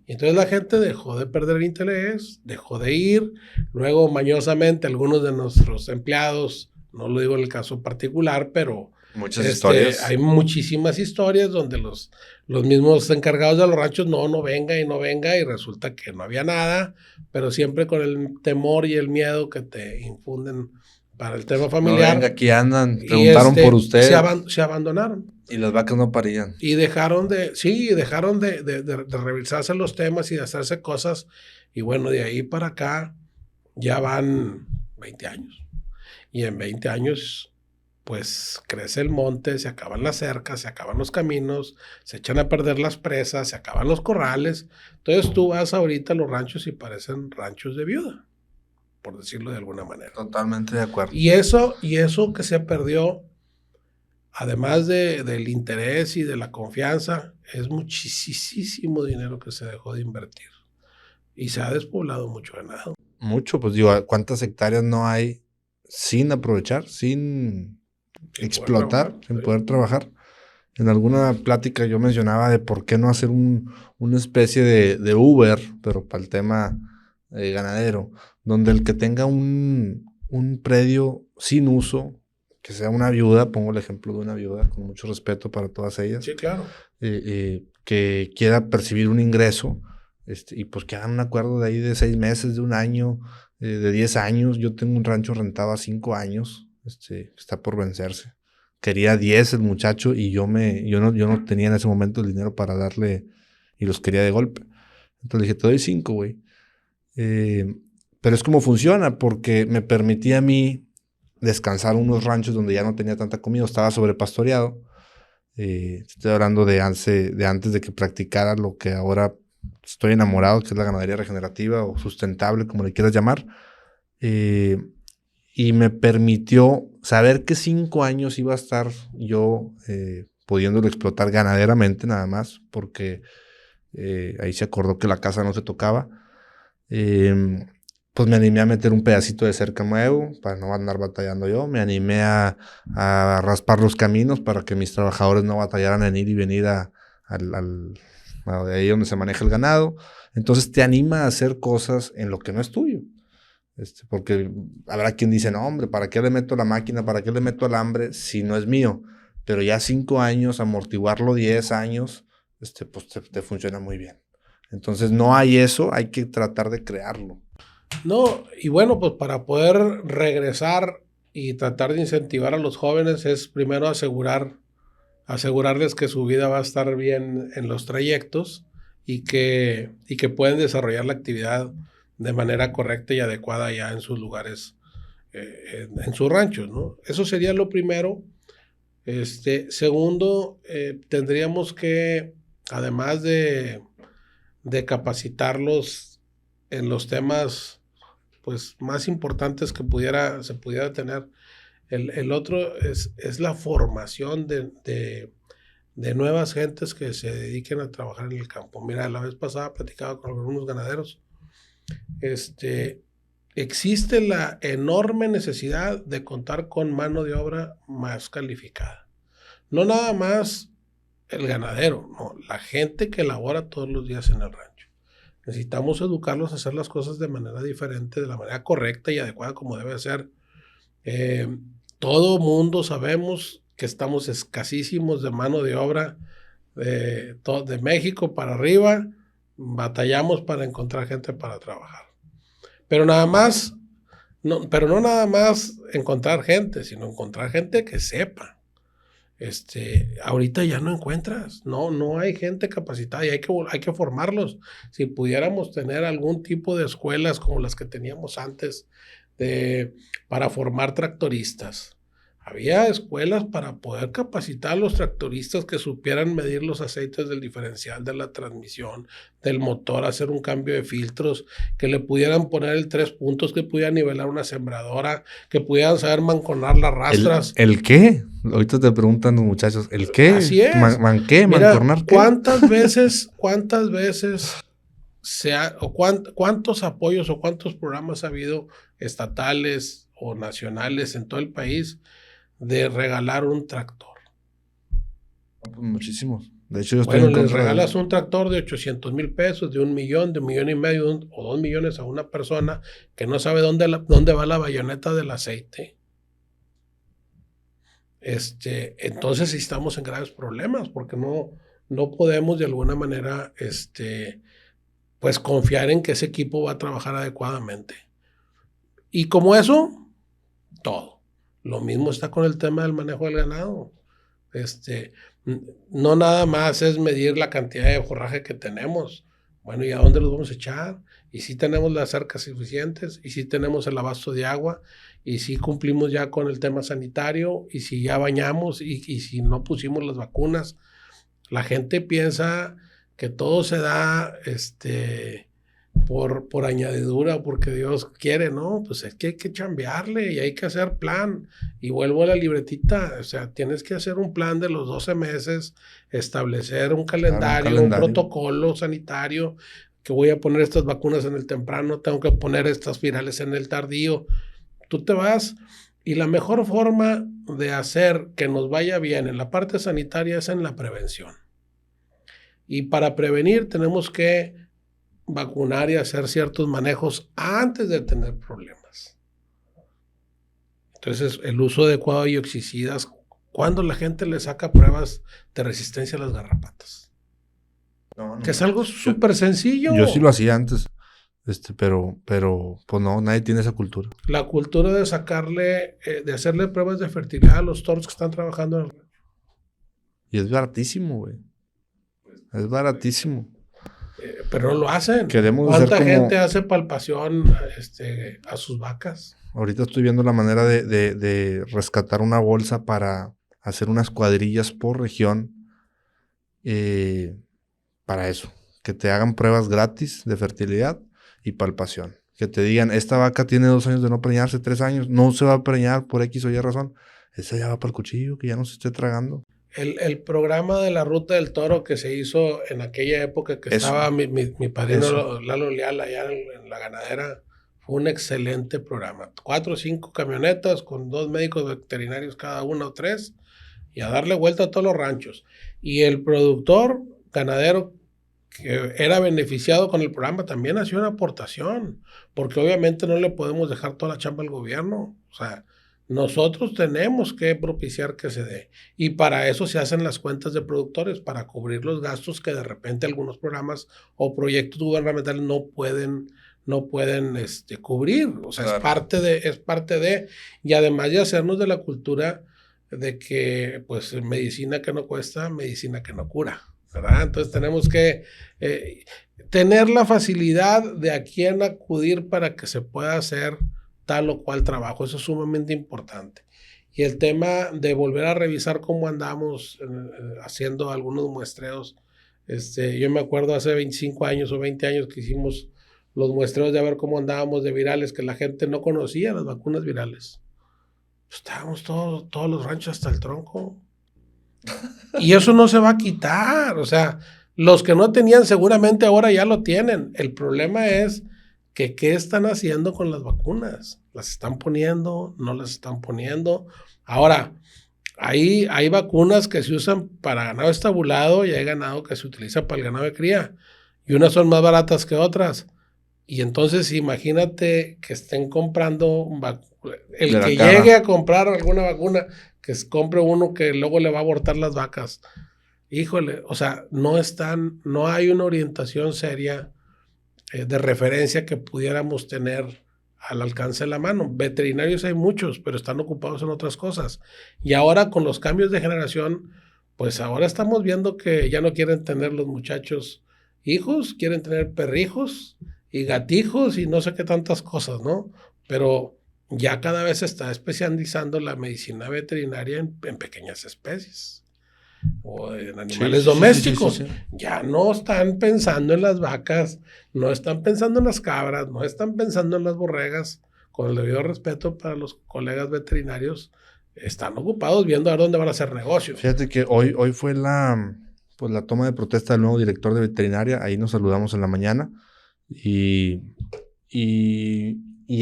Y entonces la gente dejó de perder el interés, dejó de ir, luego mañosamente algunos de nuestros empleados, no lo digo en el caso particular, pero muchas historias. Hay muchísimas historias donde los mismos encargados de los ranchos no venga y resulta que no había nada, pero siempre con el temor y el miedo que te infunden para el tema familiar. No venga, aquí andan, preguntaron por usted. Se abandonaron. Y las vacas no parían. Y dejaron de revisarse los temas y de hacerse cosas. Y bueno, de ahí para acá ya van 20 años. Y en 20 años, pues crece el monte, se acaban las cercas, se acaban los caminos, se echan a perder las presas, se acaban los corrales. Entonces tú vas ahorita a los ranchos y parecen ranchos de viuda, por decirlo de alguna manera. Totalmente de acuerdo. Y eso que se perdió, además del interés y de la confianza, es muchísimo dinero que se dejó de invertir. Y se ha despoblado mucho ganado. Mucho, pues digo, ¿cuántas hectáreas no hay sin aprovechar, sin explotar, sin poder trabajar? En alguna plática yo mencionaba de por qué no hacer una especie de Uber, pero para el tema ganadero, donde el que tenga un predio sin uso, que sea una viuda, pongo el ejemplo de una viuda, con mucho respeto para todas ellas. Sí, claro. Que quiera percibir un ingreso, y pues que hagan un acuerdo de ahí de 6 meses, de un año, de 10 años. Yo tengo un rancho rentado a 5 años, está por vencerse. Quería 10 el muchacho y yo no tenía en ese momento el dinero para darle, y los quería de golpe. Entonces le dije, te doy 5, güey. Pero es como funciona, porque me permitía a mí descansar unos ranchos donde ya no tenía tanta comida, estaba sobrepastoreado. Estoy hablando de antes de que practicara lo que ahora estoy enamorado, que es la ganadería regenerativa o sustentable, como le quieras llamar. Y me permitió saber que 5 años iba a estar yo pudiéndolo explotar ganaderamente nada más, porque ahí se acordó que la casa no se tocaba. Pues me animé a meter un pedacito de cerca nuevo para no andar batallando yo. Me animé a raspar los caminos para que mis trabajadores no batallaran en ir y venir a ahí donde se maneja el ganado. Entonces te anima a hacer cosas en lo que no es tuyo. Porque habrá quien dice, no, hombre, ¿para qué le meto la máquina? ¿Para qué le meto alambre si no es mío? Pero ya 5 años, amortiguarlo 10 años, pues te funciona muy bien. Entonces no hay eso, hay que tratar de crearlo. No, y bueno, pues para poder regresar y tratar de incentivar a los jóvenes es primero asegurarles que su vida va a estar bien en los trayectos y que pueden desarrollar la actividad de manera correcta y adecuada ya en sus lugares, en sus ranchos, ¿no? Eso sería lo primero. Segundo, tendríamos que, además de capacitarlos en los temas pues más importantes que se pudiera tener. El otro es la formación de nuevas gentes que se dediquen a trabajar en el campo. Mira, la vez pasada platicaba con algunos ganaderos. Existe la enorme necesidad de contar con mano de obra más calificada. No nada más el ganadero, no, la gente que labora todos los días en el rancho. Necesitamos educarlos a hacer las cosas de manera diferente, de la manera correcta y adecuada como debe ser. Todo mundo sabemos que estamos escasísimos de mano de obra de México para arriba, batallamos para encontrar gente para trabajar. Pero nada más, pero no nada más encontrar gente, sino encontrar gente que sepa. Ahorita ya no encuentras, no hay gente capacitada y hay que formarlos. Si pudiéramos tener algún tipo de escuelas como las que teníamos antes para formar tractoristas. Había escuelas para poder capacitar a los tractoristas que supieran medir los aceites del diferencial, de la transmisión, del motor, hacer un cambio de filtros, que le pudieran poner el 3 puntos, que pudieran nivelar una sembradora, que pudieran saber manconar las rastras. ¿El qué? Ahorita te preguntan los muchachos, ¿el qué? Así es. ¿Qué? Mira, ¿Mancornar qué? ¿cuántas veces cuántos apoyos o cuántos programas ha habido estatales o nacionales en todo el país de regalar un tractor? Muchísimos. De hecho, yo estoy Bueno, les regalas un tractor de 800,000 pesos, de 1,000,000, de 1,500,000 o 2 millones a una persona que no sabe dónde va la bayoneta del aceite. Entonces estamos en graves problemas porque no podemos de alguna manera pues confiar en que ese equipo va a trabajar adecuadamente. Y como eso, todo. Lo mismo está con el tema del manejo del ganado. No nada más es medir la cantidad de forraje que tenemos. Bueno, ¿y a dónde los vamos a echar? Y si tenemos las cercas suficientes, y si tenemos el abasto de agua, y si cumplimos ya con el tema sanitario, y si ya bañamos, y si no pusimos las vacunas. La gente piensa que todo se da por añadidura, porque Dios quiere, ¿no? Pues es que hay que chambearle y hay que hacer plan. Y vuelvo a la libretita, o sea, tienes que hacer un plan de los 12 meses, establecer un calendario, un protocolo sanitario, que voy a poner estas vacunas en el temprano, tengo que poner estas virales en el tardío. Tú te vas y la mejor forma de hacer que nos vaya bien en la parte sanitaria es en la prevención. Y para prevenir tenemos que vacunar y hacer ciertos manejos antes de tener problemas. Entonces, el uso adecuado de bioxicidas, cuando la gente le saca pruebas de resistencia a las garrapatas. Que es algo súper sencillo. Yo sí lo hacía antes, pero pues no, nadie tiene esa cultura. La cultura de de hacerle pruebas de fertilidad a los toros que están trabajando en el... Y es baratísimo, güey. Es baratísimo. Pero no lo hacen. ¿Cuánta gente hace palpación a sus vacas? Ahorita estoy viendo la manera de rescatar una bolsa para hacer unas cuadrillas por región para eso. Que te hagan pruebas gratis de fertilidad y palpación. Que te digan, esta vaca tiene 2 años de no preñarse, 3 años, no se va a preñar por X o Y razón. Esa ya va para el cuchillo, que ya no se esté tragando. El programa de la Ruta del Toro que se hizo en aquella época que estaba mi padrino Lalo Leal allá en la ganadera, fue un excelente programa. 4 o 5 camionetas con 2 médicos veterinarios cada uno o 3 y a darle vuelta a todos los ranchos. Y el productor ganadero que era beneficiado con el programa también hacía una aportación, porque obviamente no le podemos dejar toda la chamba al gobierno. O sea, nosotros tenemos que propiciar que se dé. Y para eso se hacen las cuentas de productores, para cubrir los gastos que de repente algunos programas o proyectos gubernamentales no pueden cubrir. O sea, claro. es parte de, y además de hacernos de la cultura de que, pues, medicina que no cuesta, medicina que no cura, ¿verdad? Entonces tenemos que tener la facilidad de a quién acudir para que se pueda hacer tal o cual trabajo. Eso es sumamente importante. Y el tema de volver a revisar cómo andamos haciendo algunos muestreos. Yo me acuerdo hace 25 años o 20 años que hicimos los muestreos de ver cómo andábamos de virales, que la gente no conocía las vacunas virales. Pues estábamos todos los ranchos hasta el tronco. Y eso no se va a quitar. O sea, los que no tenían seguramente ahora ya lo tienen. El problema es que ¿qué están haciendo con las vacunas? ¿Las están poniendo? ¿No las están poniendo? Ahora, hay vacunas que se usan para ganado estabulado y hay ganado que se utiliza para el ganado de cría. Y unas son más baratas que otras. Y entonces imagínate que estén comprando el que llegue a comprar alguna vacuna, que compre uno que luego le va a abortar las vacas. híjole, o sea, no hay una orientación seria de referencia que pudiéramos tener al alcance de la mano. Veterinarios hay muchos, pero están ocupados en otras cosas. Y ahora con los cambios de generación, pues ahora estamos viendo que ya no quieren tener los muchachos hijos, quieren tener perrijos y gatijos y no sé qué tantas cosas, ¿no? Pero ya cada vez se está especializando la medicina veterinaria en pequeñas especies o en animales domésticos. Ya no están pensando en las vacas, no están pensando en las cabras, no están pensando en las borregas. Con el debido respeto para los colegas veterinarios, están ocupados viendo a dónde van a hacer negocios. Fíjate que hoy fue pues la toma de protesta del nuevo director de veterinaria. Ahí nos saludamos en la mañana. Y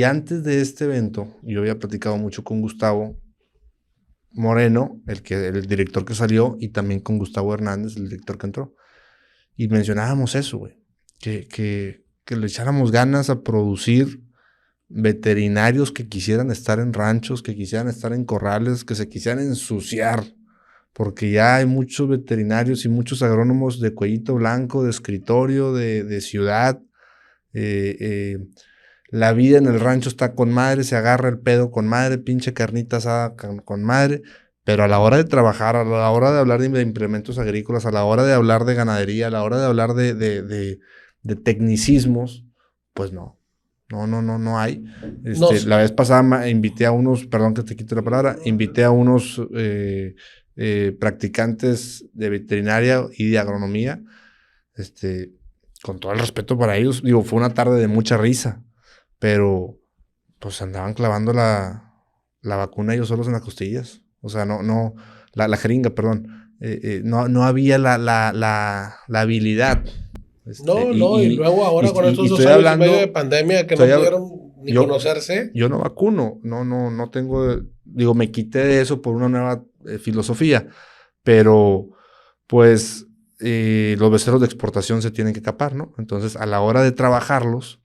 antes de este evento, yo había platicado mucho con Gustavo Moreno, el director que salió, y también con Gustavo Hernández, el director que entró. Y mencionábamos eso, güey. Que le echáramos ganas a producir veterinarios que quisieran estar en ranchos, que quisieran estar en corrales, que se quisieran ensuciar. Porque ya hay muchos veterinarios y muchos agrónomos de cuellito blanco, de escritorio, de ciudad. La vida en el rancho está con madre, se agarra el pedo con madre, pinche carnita asada con madre, pero a la hora de trabajar, a la hora de hablar de implementos agrícolas, a la hora de hablar de ganadería, a la hora de hablar de tecnicismos, pues no hay. La vez pasada invité a unos, perdón que te quite la palabra, invité a unos practicantes de veterinaria y de agronomía, con todo el respeto para ellos, digo, fue una tarde de mucha risa, pero pues andaban clavando la vacuna ellos solos en las costillas. O sea, la jeringa, perdón. No había la habilidad. Y luego ahora con estos 2 años y medio de pandemia que no pudieron ni conocerse. Yo no vacuno, no tengo, digo, me quité de eso por una nueva filosofía, pero pues los becerros de exportación se tienen que capar, ¿no? Entonces, a la hora de trabajarlos,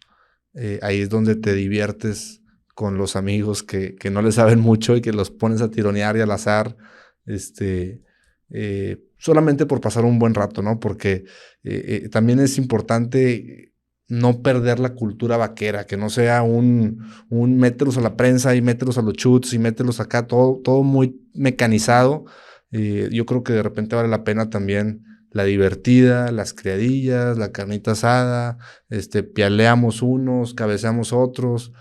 ahí es donde te diviertes con los amigos que no le saben mucho y que los pones a tironear y al azar, solamente por pasar un buen rato, ¿no? Porque también es importante no perder la cultura vaquera, que no sea un mételos a la prensa y mételos a los chutes y mételos acá, todo muy mecanizado. Yo creo que de repente vale la pena también la divertida, las criadillas, la carnita asada, pialeamos unos, cabeceamos otros,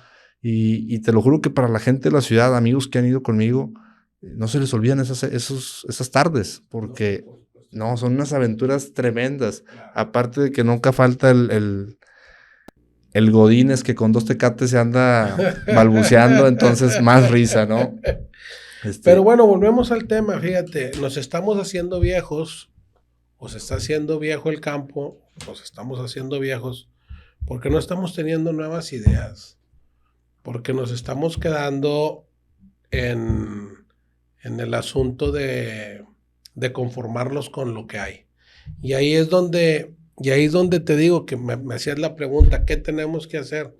y te lo juro que para la gente de la ciudad, amigos que han ido conmigo, no se les olvidan esas tardes, porque no, son unas aventuras tremendas, aparte de que nunca falta el Godínez que con 2 tecates se anda balbuceando, entonces más risa, ¿no? Pero bueno, volvemos al tema, fíjate, nos estamos haciendo viejos, o se está haciendo viejo el campo, nos estamos haciendo viejos, porque no estamos teniendo nuevas ideas, porque nos estamos quedando en el asunto de conformarnos con lo que hay. Y ahí es donde te digo que me hacías la pregunta, ¿qué tenemos que hacer?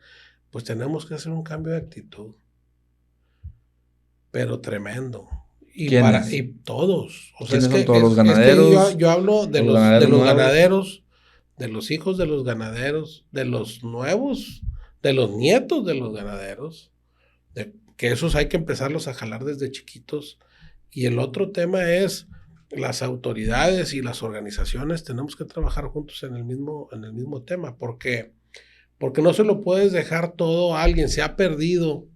Pues tenemos que hacer un cambio de actitud, pero tremendo. Y todos. O sea, ¿Quiénes son todos los ganaderos? Es que yo hablo de los ganaderos, de los hijos de los ganaderos, de los nuevos, de los nietos de los ganaderos, que esos hay que empezarlos a jalar desde chiquitos. Y el otro tema es las autoridades y las organizaciones tenemos que trabajar juntos en el mismo tema, porque no se lo puedes dejar todo a alguien. Se ha perdido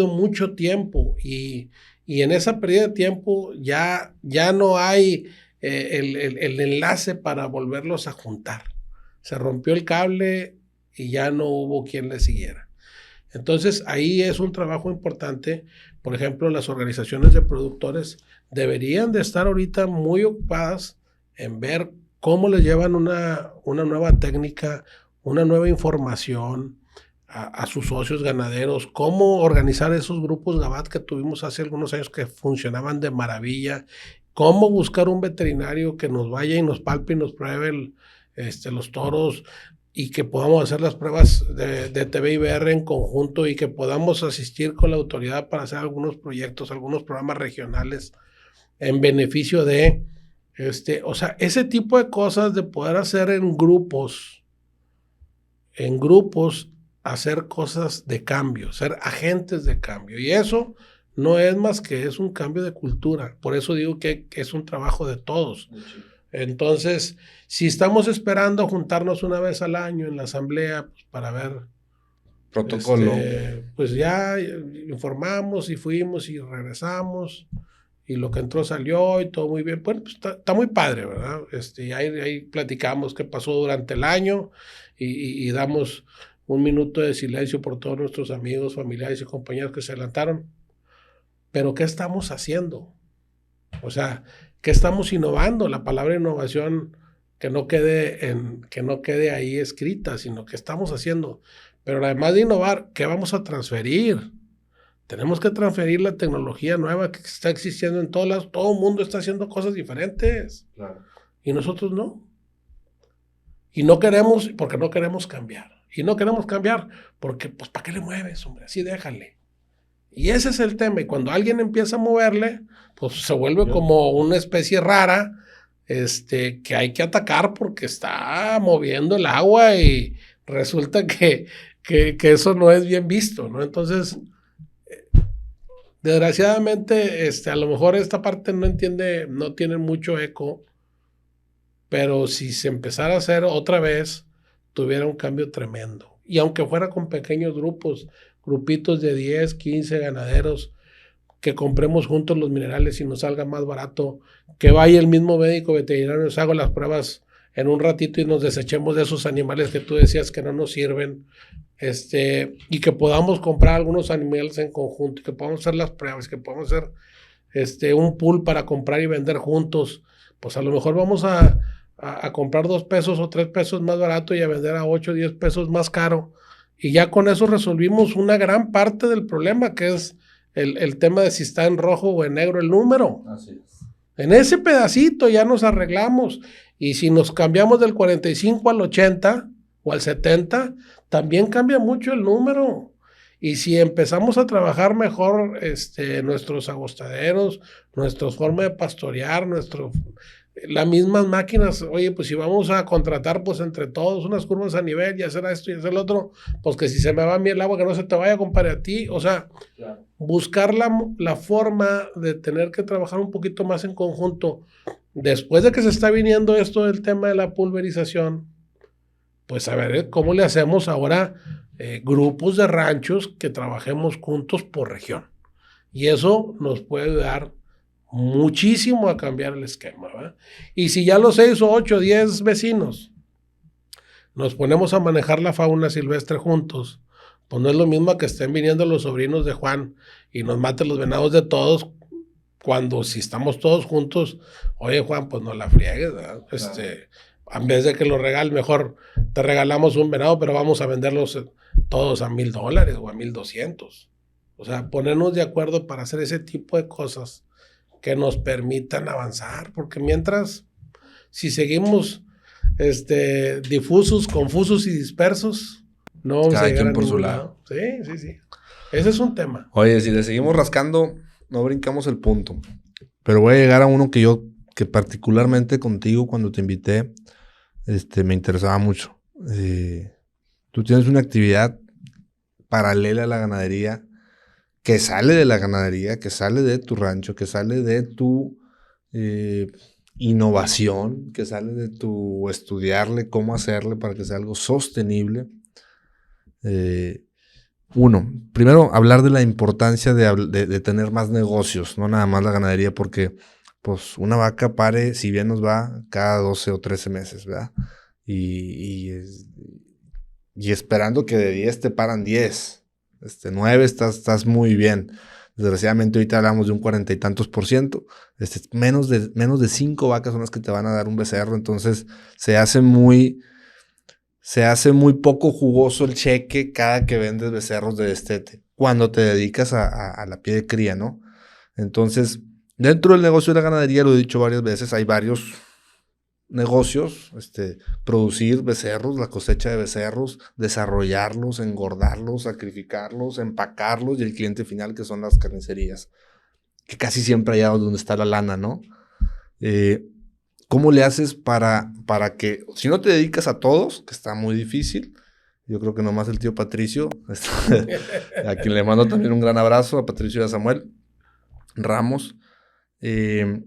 mucho tiempo y en esa pérdida de tiempo ya no hay el enlace para volverlos a juntar. Se rompió el cable y ya no hubo quien le siguiera. Entonces ahí es un trabajo importante. Por ejemplo, las organizaciones de productores deberían de estar ahorita muy ocupadas en ver cómo les llevan una nueva técnica, una nueva información a sus socios ganaderos, cómo organizar esos grupos GABAT que tuvimos hace algunos años que funcionaban de maravilla, cómo buscar un veterinario que nos vaya y nos palpe y nos pruebe los toros y que podamos hacer las pruebas de TV-IBR en conjunto y que podamos asistir con la autoridad para hacer algunos proyectos, algunos programas regionales en beneficio de O sea, ese tipo de cosas de poder hacer en grupos, hacer cosas de cambio, ser agentes de cambio. Y eso no es más que es un cambio de cultura. Por eso digo que es un trabajo de todos. Entonces, si estamos esperando juntarnos una vez al año en la asamblea pues, para ver protocolo, pues ya informamos y fuimos y regresamos y lo que entró salió y todo muy bien. Bueno, pues está muy padre, ¿verdad? Y ahí platicamos qué pasó durante el año y damos un minuto de silencio por todos nuestros amigos, familiares y compañeros que se adelantaron. Pero ¿qué estamos haciendo? O sea, ¿qué estamos innovando? La palabra innovación que no quede ahí escrita, sino que estamos haciendo. Pero además de innovar, ¿qué vamos a transferir? Tenemos que transferir la tecnología nueva que está existiendo en todos lados. Todo el mundo está haciendo cosas diferentes. claro. Y nosotros no. Y no queremos, porque no queremos cambiar. Y no queremos cambiar porque, pues, ¿para qué le mueves, hombre? Así déjale. Y ese es el tema. Y cuando alguien empieza a moverle, pues se vuelve como una especie rara, que hay que atacar porque está moviendo el agua y resulta que eso no es bien visto, ¿no? Entonces, desgraciadamente, a lo mejor esta parte no tiene mucho eco, pero si se empezara a hacer otra vez, tuviera un cambio tremendo. Y aunque fuera con pequeños grupitos de 10, 15 ganaderos, que compremos juntos los minerales y nos salga más barato, que vaya el mismo médico veterinario, nos haga las pruebas en un ratito y nos desechemos de esos animales que tú decías que no nos sirven, y que podamos comprar algunos animales en conjunto, y que podamos hacer las pruebas, que podamos hacer un pool para comprar y vender juntos, pues a lo mejor vamos a comprar 2 pesos o 3 pesos más barato y a vender a 8 o 10 pesos más caro. Y ya con eso resolvimos una gran parte del problema, que es el tema de si está en rojo o en negro el número. Así es. En ese pedacito ya nos arreglamos. Y si nos cambiamos del 45 al 80 o al 70, también cambia mucho el número. Y si empezamos a trabajar mejor nuestros agostaderos, nuestra forma de pastorear, las mismas máquinas, oye, pues si vamos a contratar pues entre todos unas curvas a nivel y hacer esto y hacer lo otro, pues que si se me va a mí el agua que no se te vaya, compadre, a ti. O sea, claro, buscar la forma de tener que trabajar un poquito más en conjunto. Después de que se está viniendo esto del tema de la pulverización, pues a ver cómo le hacemos ahora grupos de ranchos que trabajemos juntos por región. Y eso nos puede dar muchísimo a cambiar el esquema, ¿verdad? Y si ya los 6 o 8 o 10 vecinos nos ponemos a manejar la fauna silvestre juntos, pues no es lo mismo que estén viniendo los sobrinos de Juan y nos maten los venados de todos, cuando si estamos todos juntos, oye Juan, pues no la friegues, ¿verdad? En vez de que lo regales, mejor te regalamos un venado, pero vamos a venderlos todos a $1,000 o a 1,200. O sea, ponernos de acuerdo para hacer ese tipo de cosas que nos permitan avanzar, porque mientras, si seguimos difusos, confusos y dispersos, no vamos a llegar a ningún lado. Sí. Ese es un tema. Oye, si le seguimos rascando, no brincamos el punto. Pero voy a llegar a uno que particularmente contigo cuando te invité, me interesaba mucho. Tú tienes una actividad paralela a la ganadería, que sale de la ganadería, que sale de tu rancho, que sale de tu innovación, que sale de tu estudiarle cómo hacerle para que sea algo sostenible. Primero, hablar de la importancia de tener más negocios, no nada más la ganadería, porque pues una vaca pare, si bien nos va, cada 12 o 13 meses, ¿verdad? Y esperando que de 10 te paran 10. 9 estás muy bien. Desgraciadamente ahorita hablamos de un 40 y tantos %. Menos de 5 vacas son las que te van a dar un becerro. Entonces se hace muy poco jugoso el cheque cada que vendes becerros de destete, cuando te dedicas a la pie de cría, ¿no? Entonces, dentro del negocio de la ganadería, lo he dicho varias veces, hay varios negocios, producir becerros, la cosecha de becerros, desarrollarlos, engordarlos, sacrificarlos, empacarlos y el cliente final, que son las carnicerías, que casi siempre allá donde está la lana, ¿no? ¿cómo le haces para que, si no te dedicas a todos, que está muy difícil, yo creo que nomás el tío Patricio, a quien le mando también un gran abrazo, a Patricio y a Samuel Ramos, si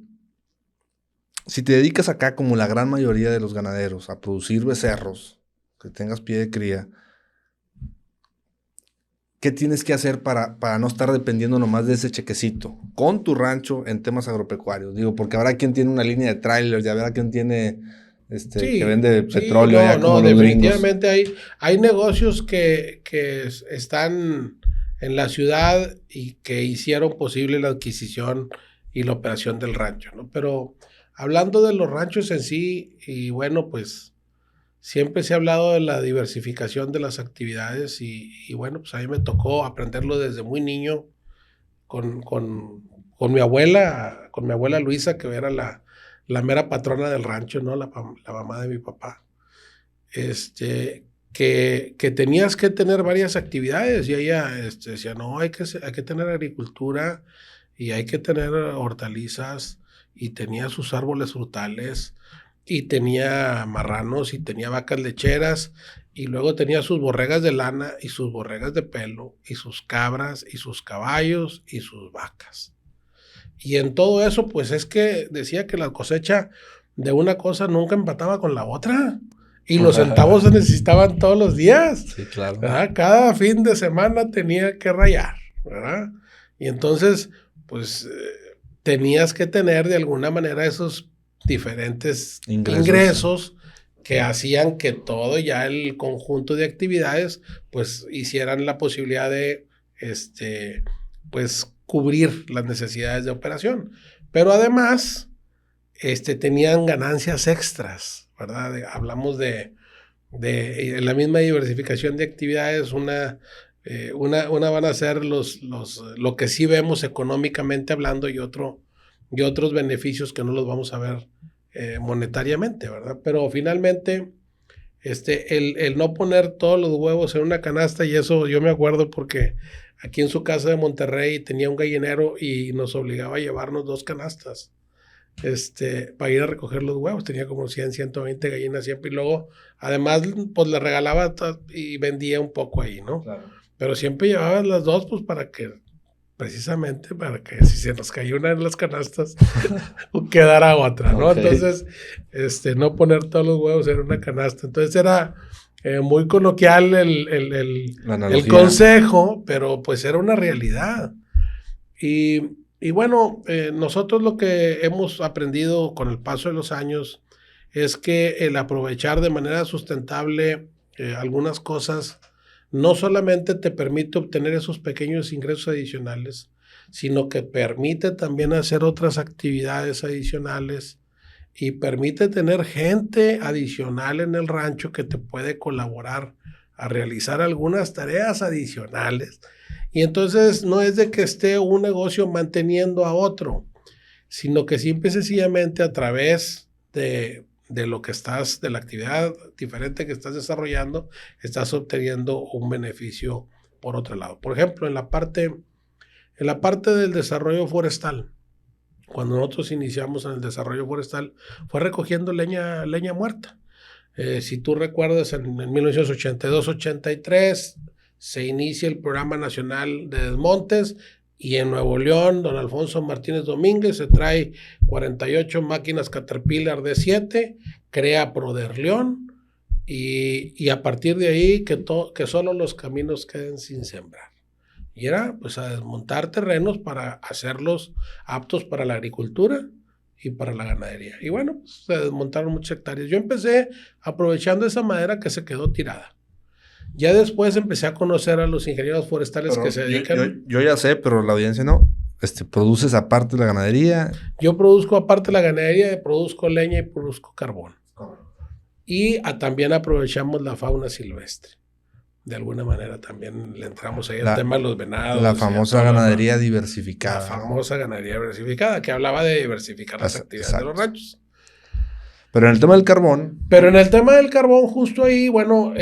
te dedicas acá como la gran mayoría de los ganaderos a producir becerros, que tengas pie de cría, ¿qué tienes que hacer para no estar dependiendo nomás de ese chequecito con tu rancho en temas agropecuarios? Digo, porque habrá quien tiene una línea de trailers, ya habrá quien tiene Sí, que vende sí, petróleo allá como los gringos. definitivamente hay negocios que están en la ciudad y que hicieron posible la adquisición y la operación del rancho, ¿no? Pero hablando de los ranchos en sí, y bueno, pues siempre se ha hablado de la diversificación de las actividades y bueno, pues a mí me tocó aprenderlo desde muy niño con mi abuela Luisa, que era la mera patrona del rancho, ¿no? La mamá de mi papá. Que tenías que tener varias actividades y ella decía, no, hay que tener agricultura y hay que tener hortalizas y tenía sus árboles frutales y tenía marranos y tenía vacas lecheras y luego tenía sus borregas de lana y sus borregas de pelo y sus cabras y sus caballos y sus vacas. Y en todo eso, pues es que decía que la cosecha de una cosa nunca empataba con la otra. Y los centavos se necesitaban todos los días. Sí, claro. ¿Verdad? Cada fin de semana tenía que rayar, ¿verdad? Y entonces, pues, tenías que tener de alguna manera esos diferentes ingresos que hacían que todo ya el conjunto de actividades, pues, hicieran la posibilidad de, pues, cubrir las necesidades de operación. Pero además, tenían ganancias extras, ¿verdad? Hablamos de la misma diversificación de actividades, una van a ser lo que sí vemos económicamente hablando y otros beneficios que no los vamos a ver monetariamente, ¿verdad? Pero finalmente, el no poner todos los huevos en una canasta, y eso yo me acuerdo porque aquí en su casa de Monterrey tenía un gallinero y nos obligaba a llevarnos 2 canastas. Para ir a recoger los huevos, tenía como 100, 120 gallinas siempre, y luego, además, pues le regalaba y vendía un poco ahí, ¿no? Claro. Pero siempre llevabas las 2, pues precisamente para que si se nos caía una en las canastas, quedara otra, ¿no? Okay. Entonces, no poner todos los huevos en una canasta. Entonces era muy coloquial el consejo, pero pues era una realidad. Y bueno, nosotros lo que hemos aprendido con el paso de los años es que el aprovechar de manera sustentable algunas cosas no solamente te permite obtener esos pequeños ingresos adicionales, sino que permite también hacer otras actividades adicionales y permite tener gente adicional en el rancho que te puede colaborar a realizar algunas tareas adicionales. Y entonces no es de que esté un negocio manteniendo a otro, sino que simple y sencillamente a través de lo que de la actividad diferente que estás desarrollando, estás obteniendo un beneficio por otro lado. Por ejemplo, en la parte del desarrollo forestal, cuando nosotros iniciamos en el desarrollo forestal, fue recogiendo leña muerta. Si tú recuerdas, en 1982-83 se inicia el Programa Nacional de Desmontes y en Nuevo León, don Alfonso Martínez Domínguez se trae 48 máquinas Caterpillar D7, crea Proderleón y a partir de ahí que solo los caminos queden sin sembrar. Y era pues a desmontar terrenos para hacerlos aptos para la agricultura y para la ganadería. Y bueno, pues, se desmontaron muchas hectáreas. Yo empecé aprovechando esa madera que se quedó tirada. Ya después empecé a conocer a los ingenieros forestales que se dedican. Yo ya sé, pero la audiencia no. ¿Produces aparte de la ganadería? Yo produzco aparte de la ganadería, produzco leña y produzco carbón. Y también aprovechamos la fauna silvestre. De alguna manera también le entramos ahí al tema de los venados. La famosa ganadería diversificada. La famosa ganadería diversificada, que hablaba de diversificar las actividades de los ranchos. Pero en el tema del carbón. Justo ahí, bueno,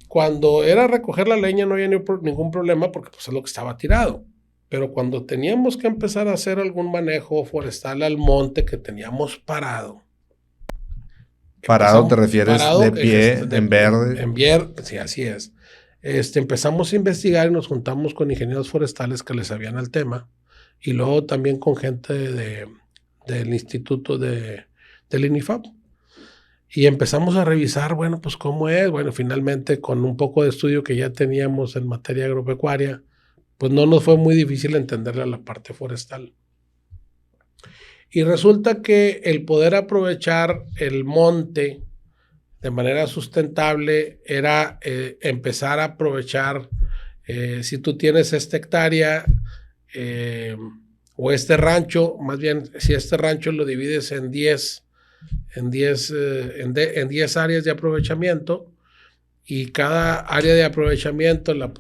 cuando era recoger la leña no había ningún problema porque pues es lo que estaba tirado. Pero cuando teníamos que empezar a hacer algún manejo forestal al monte que teníamos parado, Parado te refieres parado, de pie, en verde. En verde, sí, así es. Empezamos a investigar y nos juntamos con ingenieros forestales que le sabían al tema y luego también con gente del instituto del INIFAP. Y empezamos a revisar, bueno, pues cómo es. Bueno, finalmente con un poco de estudio que ya teníamos en materia agropecuaria, pues no nos fue muy difícil entenderle a la parte forestal. Y resulta que el poder aprovechar el monte de manera sustentable era empezar a aprovechar, si tú tienes esta hectárea o este rancho, más bien si este rancho lo divides en 10 áreas de aprovechamiento y cada área de aprovechamiento la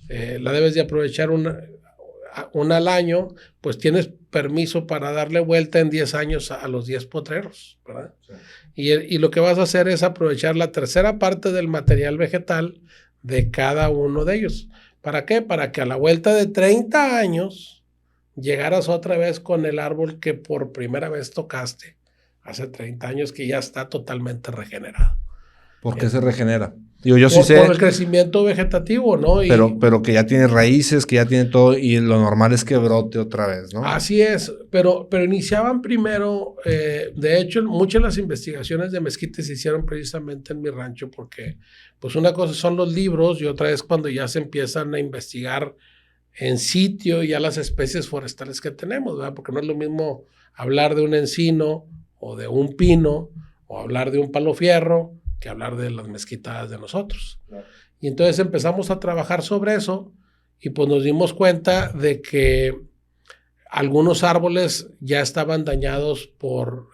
debes de aprovechar una al año, pues tienes permiso para darle vuelta en 10 años a los 10 potreros, ¿verdad? Sí. Y lo que vas a hacer es aprovechar la tercera parte del material vegetal de cada uno de ellos. ¿Para qué? Para que a la vuelta de 30 años llegaras otra vez con el árbol que por primera vez tocaste hace 30 años, que ya está totalmente regenerado. ¿Por qué se regenera? Digo, yo sí sé. Por el crecimiento vegetativo, ¿no? Pero que ya tiene raíces, que ya tiene todo, y lo normal es que brote otra vez, ¿no? Así es, pero iniciaban primero, de hecho, muchas de las investigaciones de mezquite se hicieron precisamente en mi rancho, porque pues una cosa son los libros y otra es cuando ya se empiezan a investigar en sitio ya las especies forestales que tenemos, ¿verdad? Porque no es lo mismo hablar de un encino o de un pino o hablar de un palo fierro que hablar de las mezquitadas de nosotros. Claro. Y entonces empezamos a trabajar sobre eso y pues nos dimos cuenta de que algunos árboles ya estaban dañados por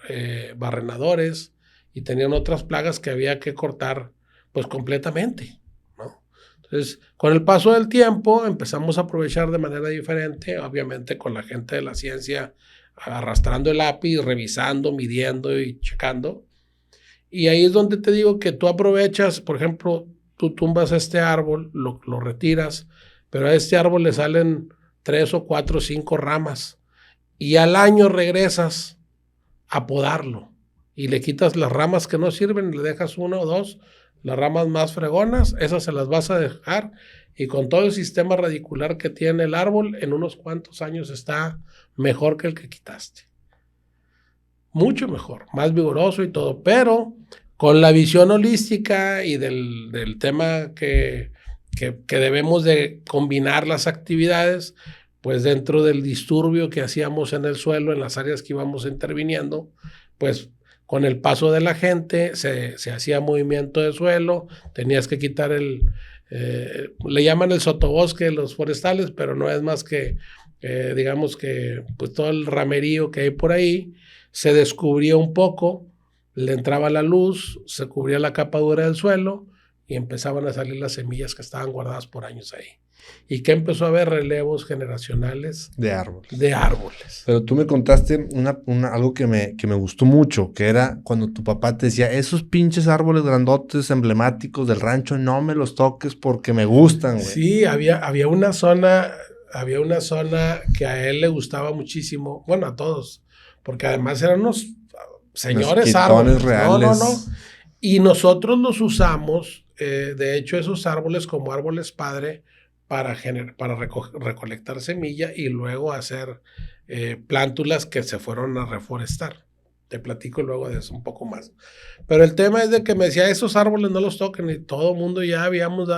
barrenadores y tenían otras plagas que había que cortar pues completamente, ¿no? Entonces, con el paso del tiempo empezamos a aprovechar de manera diferente, obviamente con la gente de la ciencia arrastrando el lápiz, revisando, midiendo y checando. Y ahí es donde te digo que tú aprovechas, por ejemplo, tú tumbas este árbol, lo retiras, pero a este árbol le salen 3 o 4 o 5 ramas y al año regresas a podarlo y le quitas las ramas que no sirven, le dejas 1 o 2, las ramas más fregonas, esas se las vas a dejar y con todo el sistema radicular que tiene el árbol, en unos cuantos años está mejor que el que quitaste. Mucho mejor, más vigoroso y todo, pero con la visión holística y del tema que debemos de combinar las actividades, pues dentro del disturbio que hacíamos en el suelo, en las áreas que íbamos interviniendo, pues con el paso de la gente se hacía movimiento de suelo, tenías que quitar le llaman el sotobosque los forestales, pero no es más que, digamos que pues todo el ramerío que hay por ahí, se descubría un poco, le entraba la luz, se cubría la capa dura del suelo y empezaban a salir las semillas que estaban guardadas por años ahí. Y que empezó a haber relevos generacionales de árboles. De árboles. Pero tú me contaste algo que me gustó mucho, que era cuando tu papá te decía, esos pinches árboles grandotes, emblemáticos del rancho, no me los toques porque me gustan, güey. Sí, había una zona que a él le gustaba muchísimo, bueno, a todos, porque además eran unos señores árboles reales. No. Y nosotros los usamos, de hecho, esos árboles como árboles padre para recolectar semilla y luego hacer plántulas que se fueron a reforestar. Te platico luego de eso un poco más. Pero el tema es de que me decía, esos árboles no los toquen, y todo el mundo ya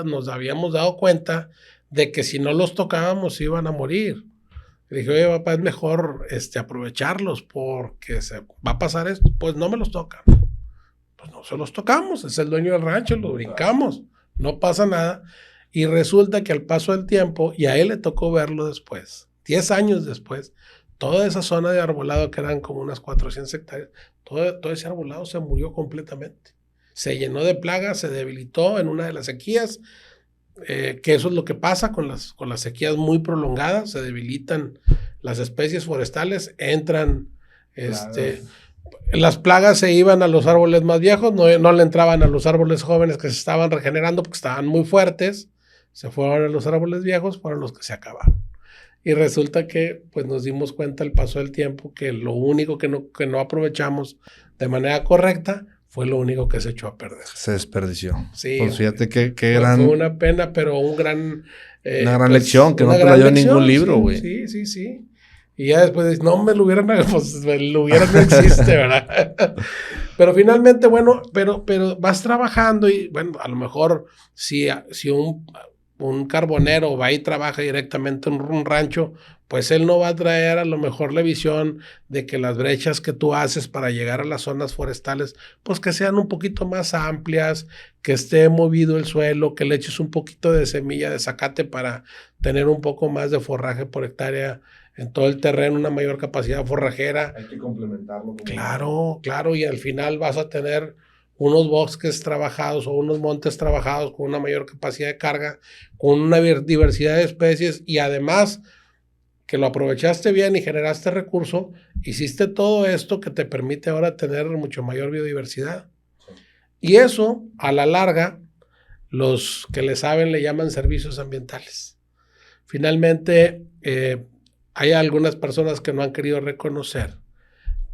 nos habíamos dado cuenta de que si no los tocábamos iban a morir. Le dije, oye, papá, es mejor aprovecharlos porque se va a pasar esto. Pues no me los tocan. Pues no se los tocamos, es el dueño del rancho, lo brincamos, no pasa nada. Y resulta que al paso del tiempo, y a él le tocó verlo después, 10 años después, toda esa zona de arbolado, que eran como unas 400 hectáreas, todo ese arbolado se murió completamente. Se llenó de plagas, se debilitó en una de las sequías, que eso es lo que pasa con las sequías muy prolongadas, se debilitan las especies forestales, entran, las plagas se iban a los árboles más viejos, no le entraban a los árboles jóvenes que se estaban regenerando porque estaban muy fuertes, se fueron a los árboles viejos, fueron los que se acabaron. Y resulta que pues nos dimos cuenta al paso del tiempo que lo único que no aprovechamos de manera correcta fue lo único que se echó a perder. Se desperdició. Sí. Pues fíjate qué gran... Fue una pena, pero un gran... una gran lección que no te la dio en ningún libro, güey. Sí. Y ya después dices, no, me lo hubieran... Pues lo hubieran no existe, ¿verdad? Pero finalmente, bueno, pero vas trabajando y, bueno, a lo mejor si un carbonero va y trabaja directamente en un rancho, pues él no va a traer a lo mejor la visión de que las brechas que tú haces para llegar a las zonas forestales, pues que sean un poquito más amplias, que esté movido el suelo, que le eches un poquito de semilla de zacate para tener un poco más de forraje por hectárea en todo el terreno, una mayor capacidad forrajera. Hay que complementarlo. Claro, y al final vas a tener unos bosques trabajados o unos montes trabajados con una mayor capacidad de carga, con una diversidad de especies y además que lo aprovechaste bien y generaste recurso, hiciste todo esto que te permite ahora tener mucho mayor biodiversidad. Sí. Y eso, a la larga, los que le saben le llaman servicios ambientales. Finalmente, hay algunas personas que no han querido reconocer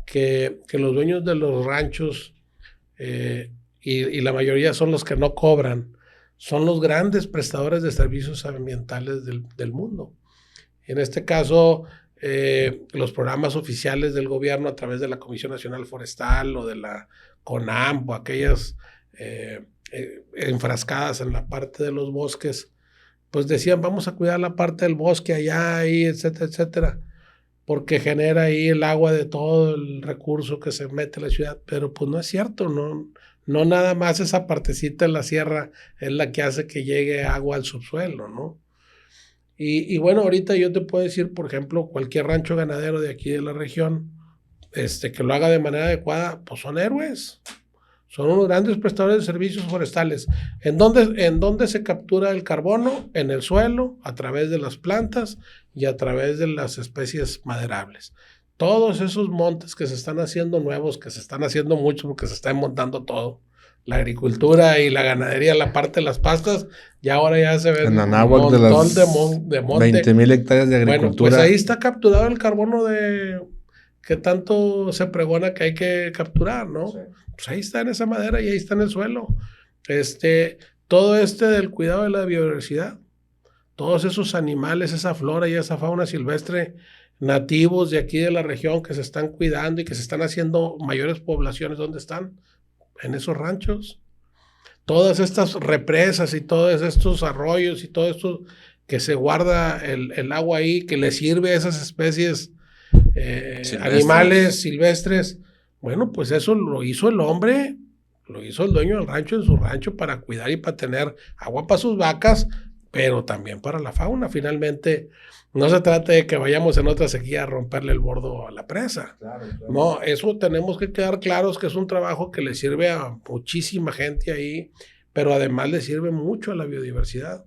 que los dueños de los ranchos, y la mayoría son los que no cobran, son los grandes prestadores de servicios ambientales del mundo. En este caso, los programas oficiales del gobierno a través de la Comisión Nacional Forestal o de la CONAMP o aquellas enfrascadas en la parte de los bosques, pues decían, vamos a cuidar la parte del bosque allá, ahí, etcétera, etcétera, porque genera ahí el agua de todo el recurso que se mete en la ciudad, pero pues no es cierto, no nada más esa partecita en la sierra es la que hace que llegue agua al subsuelo, ¿no? Y bueno, ahorita yo te puedo decir, por ejemplo, cualquier rancho ganadero de aquí de la región, que lo haga de manera adecuada, pues son héroes. Son unos grandes prestadores de servicios forestales. ¿En dónde se captura el carbono? En el suelo, a través de las plantas y a través de las especies maderables. Todos esos montes que se están haciendo nuevos, que se están haciendo muchos porque se está montando todo. La agricultura y la ganadería, la parte de las pastas, ya ahora ya se ven un montón de monte. 20,000 hectáreas de agricultura. Bueno, pues ahí está capturado el carbono que tanto se pregona que hay que capturar, ¿no? Sí. Pues ahí está en esa madera y ahí está en el suelo. Todo del cuidado de la biodiversidad, todos esos animales, esa flora y esa fauna silvestre nativos de aquí de la región que se están cuidando y que se están haciendo mayores poblaciones, ¿dónde están? En esos ranchos. Todas estas represas y todos estos arroyos y todo esto que se guarda el agua ahí, que le sirve a esas especies animales silvestres. Bueno, pues eso lo hizo el hombre, lo hizo el dueño del rancho en su rancho para cuidar y para tener agua para sus vacas, pero también para la fauna. Finalmente, no se trata de que vayamos en otra sequía a romperle el bordo a la presa. Claro. No, eso tenemos que quedar claros que es un trabajo que le sirve a muchísima gente ahí, pero además le sirve mucho a la biodiversidad.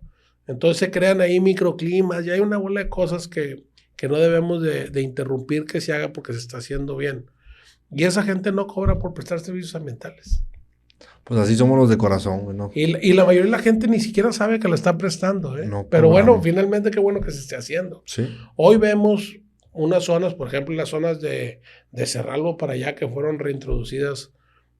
Entonces se crean ahí microclimas y hay una bola de cosas que no debemos de interrumpir que se haga porque se está haciendo bien. Y esa gente no cobra por prestar servicios ambientales. Pues así somos los de corazón, güey, ¿no? Y la mayoría de la gente ni siquiera sabe que lo está prestando, ¿eh? No, pero bueno, finalmente qué bueno que se esté haciendo. Sí. Hoy vemos unas zonas, por ejemplo, las zonas de Cerralbo para allá que fueron reintroducidas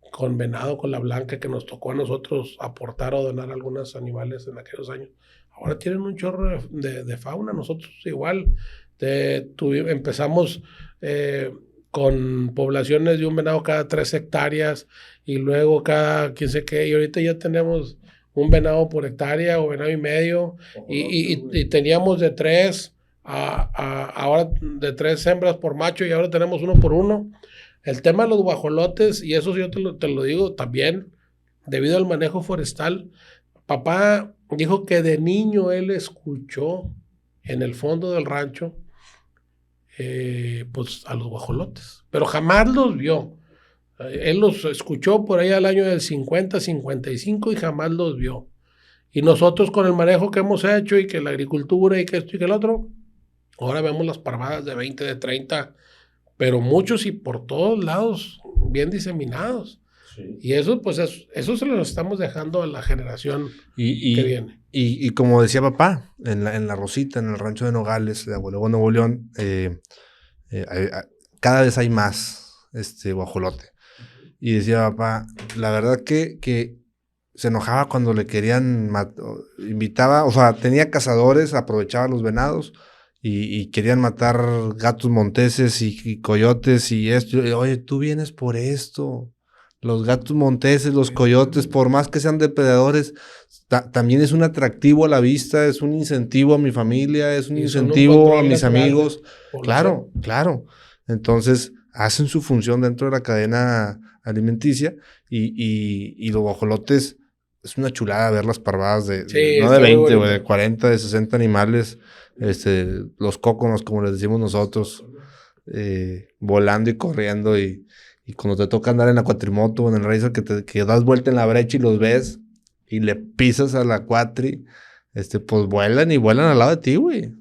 con venado, con la blanca, que nos tocó a nosotros aportar o donar algunos animales en aquellos años. Ahora tienen un chorro de fauna. Nosotros igual empezamos con poblaciones de un venado cada 3 hectáreas y luego cada quién sé qué, y ahorita ya tenemos un venado por hectárea o venado y medio, y teníamos de 3 ahora de 3 hembras por macho y ahora tenemos 1 por 1. El tema de los guajolotes, y eso yo te lo digo también, debido al manejo forestal, papá dijo que de niño él escuchó en el fondo del rancho pues a los guajolotes, pero jamás los vio. Él los escuchó por ahí al año del 50, 55 y jamás los vio. Y nosotros con el manejo que hemos hecho y que la agricultura y que esto y que el otro, ahora vemos las parvadas de 20, de 30, pero muchos y por todos lados bien diseminados. Sí. Y eso, pues eso se lo estamos dejando a la generación que viene. Y como decía papá, en la Rosita, en el rancho de Nogales, de Abuelo Nuevo León, cada vez hay más guajolote. y decía, papá, la verdad que se enojaba cuando le querían invitaba, o sea, tenía cazadores, aprovechaba los venados y querían matar gatos monteses y coyotes y esto. Y, oye, tú vienes por esto. Los gatos monteses, los coyotes, por más que sean depredadores, también es un atractivo a la vista, es un incentivo a mi familia, es un incentivo a mis amigos. Claro, claro. Entonces, hacen su función dentro de la cadena alimenticia y los guajolotes es una chulada ver las parvadas no de 20, güey, de 40, de 60 animales, los cóconos, como les decimos nosotros, volando y corriendo y cuando te toca andar en la cuatrimoto o en el racer que das vuelta en la brecha y los ves y le pisas a la cuatri, pues vuelan y vuelan al lado de ti, güey.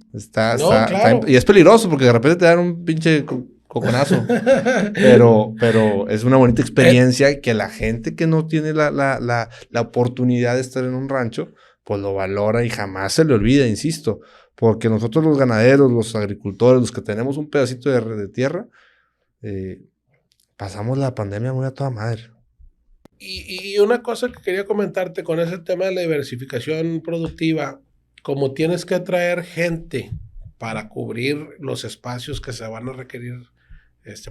Y es peligroso porque de repente te dan un pinche coconazo. pero es una bonita experiencia que la gente que no tiene la oportunidad de estar en un rancho, pues lo valora y jamás se le olvida, insisto. Porque nosotros los ganaderos, los agricultores, los que tenemos un pedacito de tierra, pasamos la pandemia muy a toda madre. Y una cosa que quería comentarte con ese tema de la diversificación productiva, como tienes que atraer gente para cubrir los espacios que se van a requerir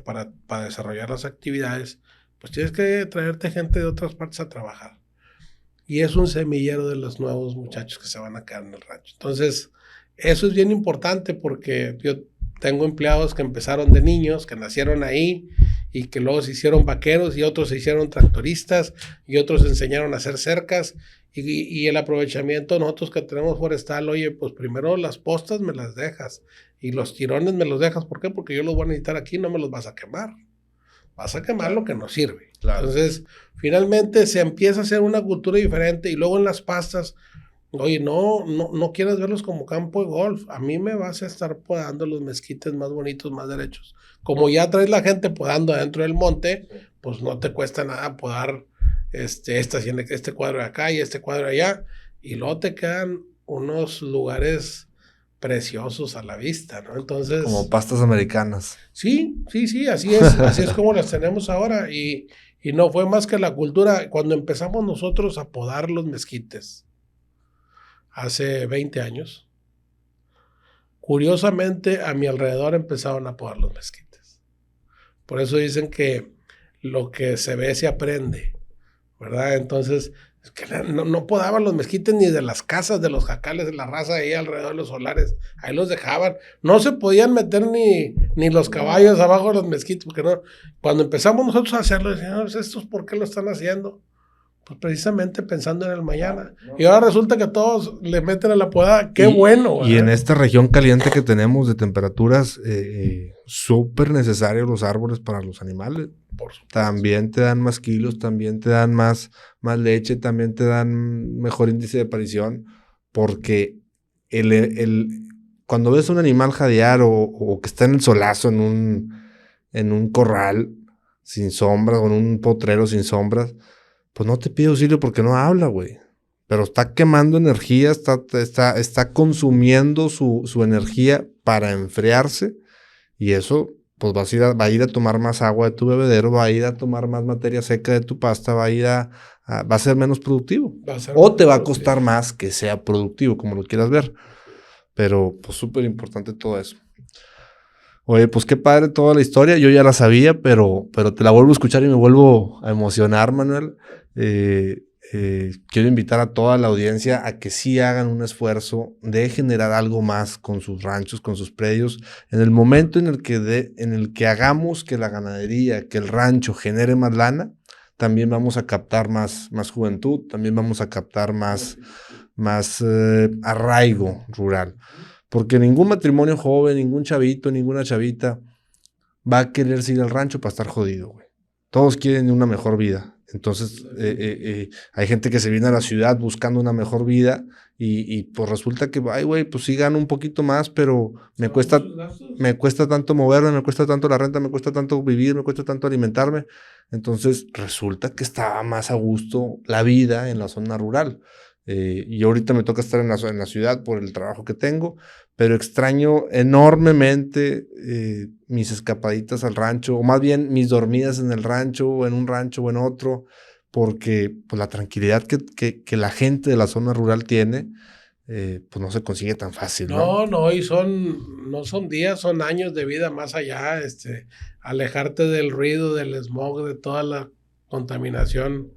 para desarrollar las actividades, pues tienes que traerte gente de otras partes a trabajar. Y es un semillero de los nuevos muchachos que se van a quedar en el rancho. Entonces, eso es bien importante porque yo tengo empleados que empezaron de niños, que nacieron ahí y que luego se hicieron vaqueros y otros se hicieron tractoristas y otros enseñaron a hacer cercas y el aprovechamiento nosotros que tenemos forestal, oye, pues primero las postas me las dejas y los tirones me los dejas. ¿Por qué? Porque yo los voy a necesitar aquí, no me los vas a quemar. Vas a quemar lo que nos sirve. Claro. Entonces, finalmente se empieza a hacer una cultura diferente y luego en las pastas, oye, no quieras verlos como campo de golf. A mí me vas a estar podando los mezquites más bonitos, más derechos. Como ya traes la gente podando adentro del monte, pues no te cuesta nada podar este cuadro de acá y este cuadro de allá. Y luego te quedan unos lugares preciosos a la vista, ¿no? Entonces... Como pastas americanas. Sí, así es como las tenemos ahora. Y no fue más que la cultura. Cuando empezamos nosotros a podar los mezquites, hace 20 años, curiosamente a mi alrededor empezaron a podar los mezquites. Por eso dicen que lo que se ve se aprende, ¿verdad? Entonces, es que no podaban los mezquites ni de las casas de los jacales de la raza ahí alrededor de los solares. Ahí los dejaban. No se podían meter ni los caballos abajo de los mezquites, porque no. Cuando empezamos nosotros a hacerlo, decíamos, ¿estos por qué lo están haciendo? Pues precisamente pensando en el mañana. Y ahora resulta que todos le meten a la podada. ¡Qué bueno! Y en esta región caliente que tenemos de temperaturas, súper necesarios los árboles para los animales. Por supuesto. También te dan más kilos, también te dan más leche, también te dan mejor índice de aparición, porque cuando ves un animal jadear o que está en el solazo en un corral sin sombras o en un potrero sin sombras, pues no te pide auxilio porque no habla, güey. Pero está quemando energía, está consumiendo su energía para enfriarse y eso pues va a ir a tomar más agua de tu bebedero, va a ir a tomar más materia seca de tu pasta, va a ser menos productivo. O te va a costar más que sea productivo, como lo quieras ver. Pero pues súper importante todo eso. Oye, pues qué padre toda la historia. Yo ya la sabía, pero te la vuelvo a escuchar y me vuelvo a emocionar, Manuel. Quiero invitar a toda la audiencia a que sí hagan un esfuerzo de generar algo más con sus ranchos, con sus predios. En el momento en el que hagamos que la ganadería, que el rancho genere más lana, también vamos a captar más juventud, también vamos a captar más arraigo rural. Porque ningún matrimonio joven, ningún chavito, ninguna chavita va a querer ir al rancho para estar jodido, güey. Todos quieren una mejor vida. Entonces, hay gente que se viene a la ciudad buscando una mejor vida y pues resulta que, ay, güey, pues sí gano un poquito más, pero me cuesta tanto moverme, me cuesta tanto la renta, me cuesta tanto vivir, me cuesta tanto alimentarme. Entonces, resulta que estaba más a gusto la vida en la zona rural. Y ahorita me toca estar en la ciudad por el trabajo que tengo, pero extraño enormemente mis escapaditas al rancho, o más bien mis dormidas en el rancho, o en un rancho o en otro, porque pues, la tranquilidad que la gente de la zona rural tiene, pues no se consigue tan fácil, ¿no? No, y no son días, son años de vida más allá, alejarte del ruido, del smog, de toda la contaminación,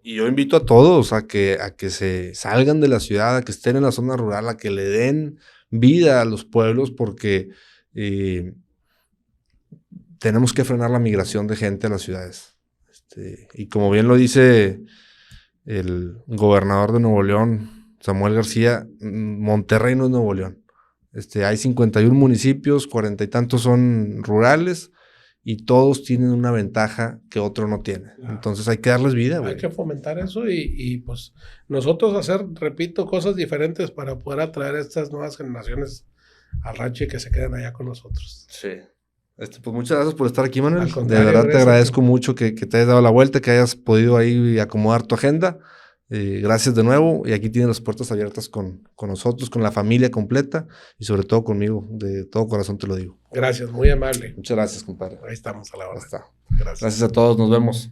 Y yo invito a todos a que se salgan de la ciudad, a que estén en la zona rural, a que le den vida a los pueblos, porque tenemos que frenar la migración de gente a las ciudades. Y como bien lo dice el gobernador de Nuevo León, Samuel García, Monterrey no es Nuevo León. Hay 51 municipios, 40 y tantos son rurales, y todos tienen una ventaja que otro no tiene. Entonces hay que darles vida, güey. Hay que fomentar eso y pues nosotros hacer, repito, cosas diferentes para poder atraer a estas nuevas generaciones al rancho y que se queden allá con nosotros. Sí. Pues muchas gracias por estar aquí, Manuel. De contrario, verdad te agradezco mucho que te hayas dado la vuelta, que hayas podido ahí acomodar tu agenda. Gracias de nuevo, y aquí tienes las puertas abiertas con nosotros, con la familia completa y sobre todo conmigo. De todo corazón te lo digo. Gracias, muy amable. Muchas gracias, compadre. Ahí estamos a la hora. Gracias a todos, nos vemos.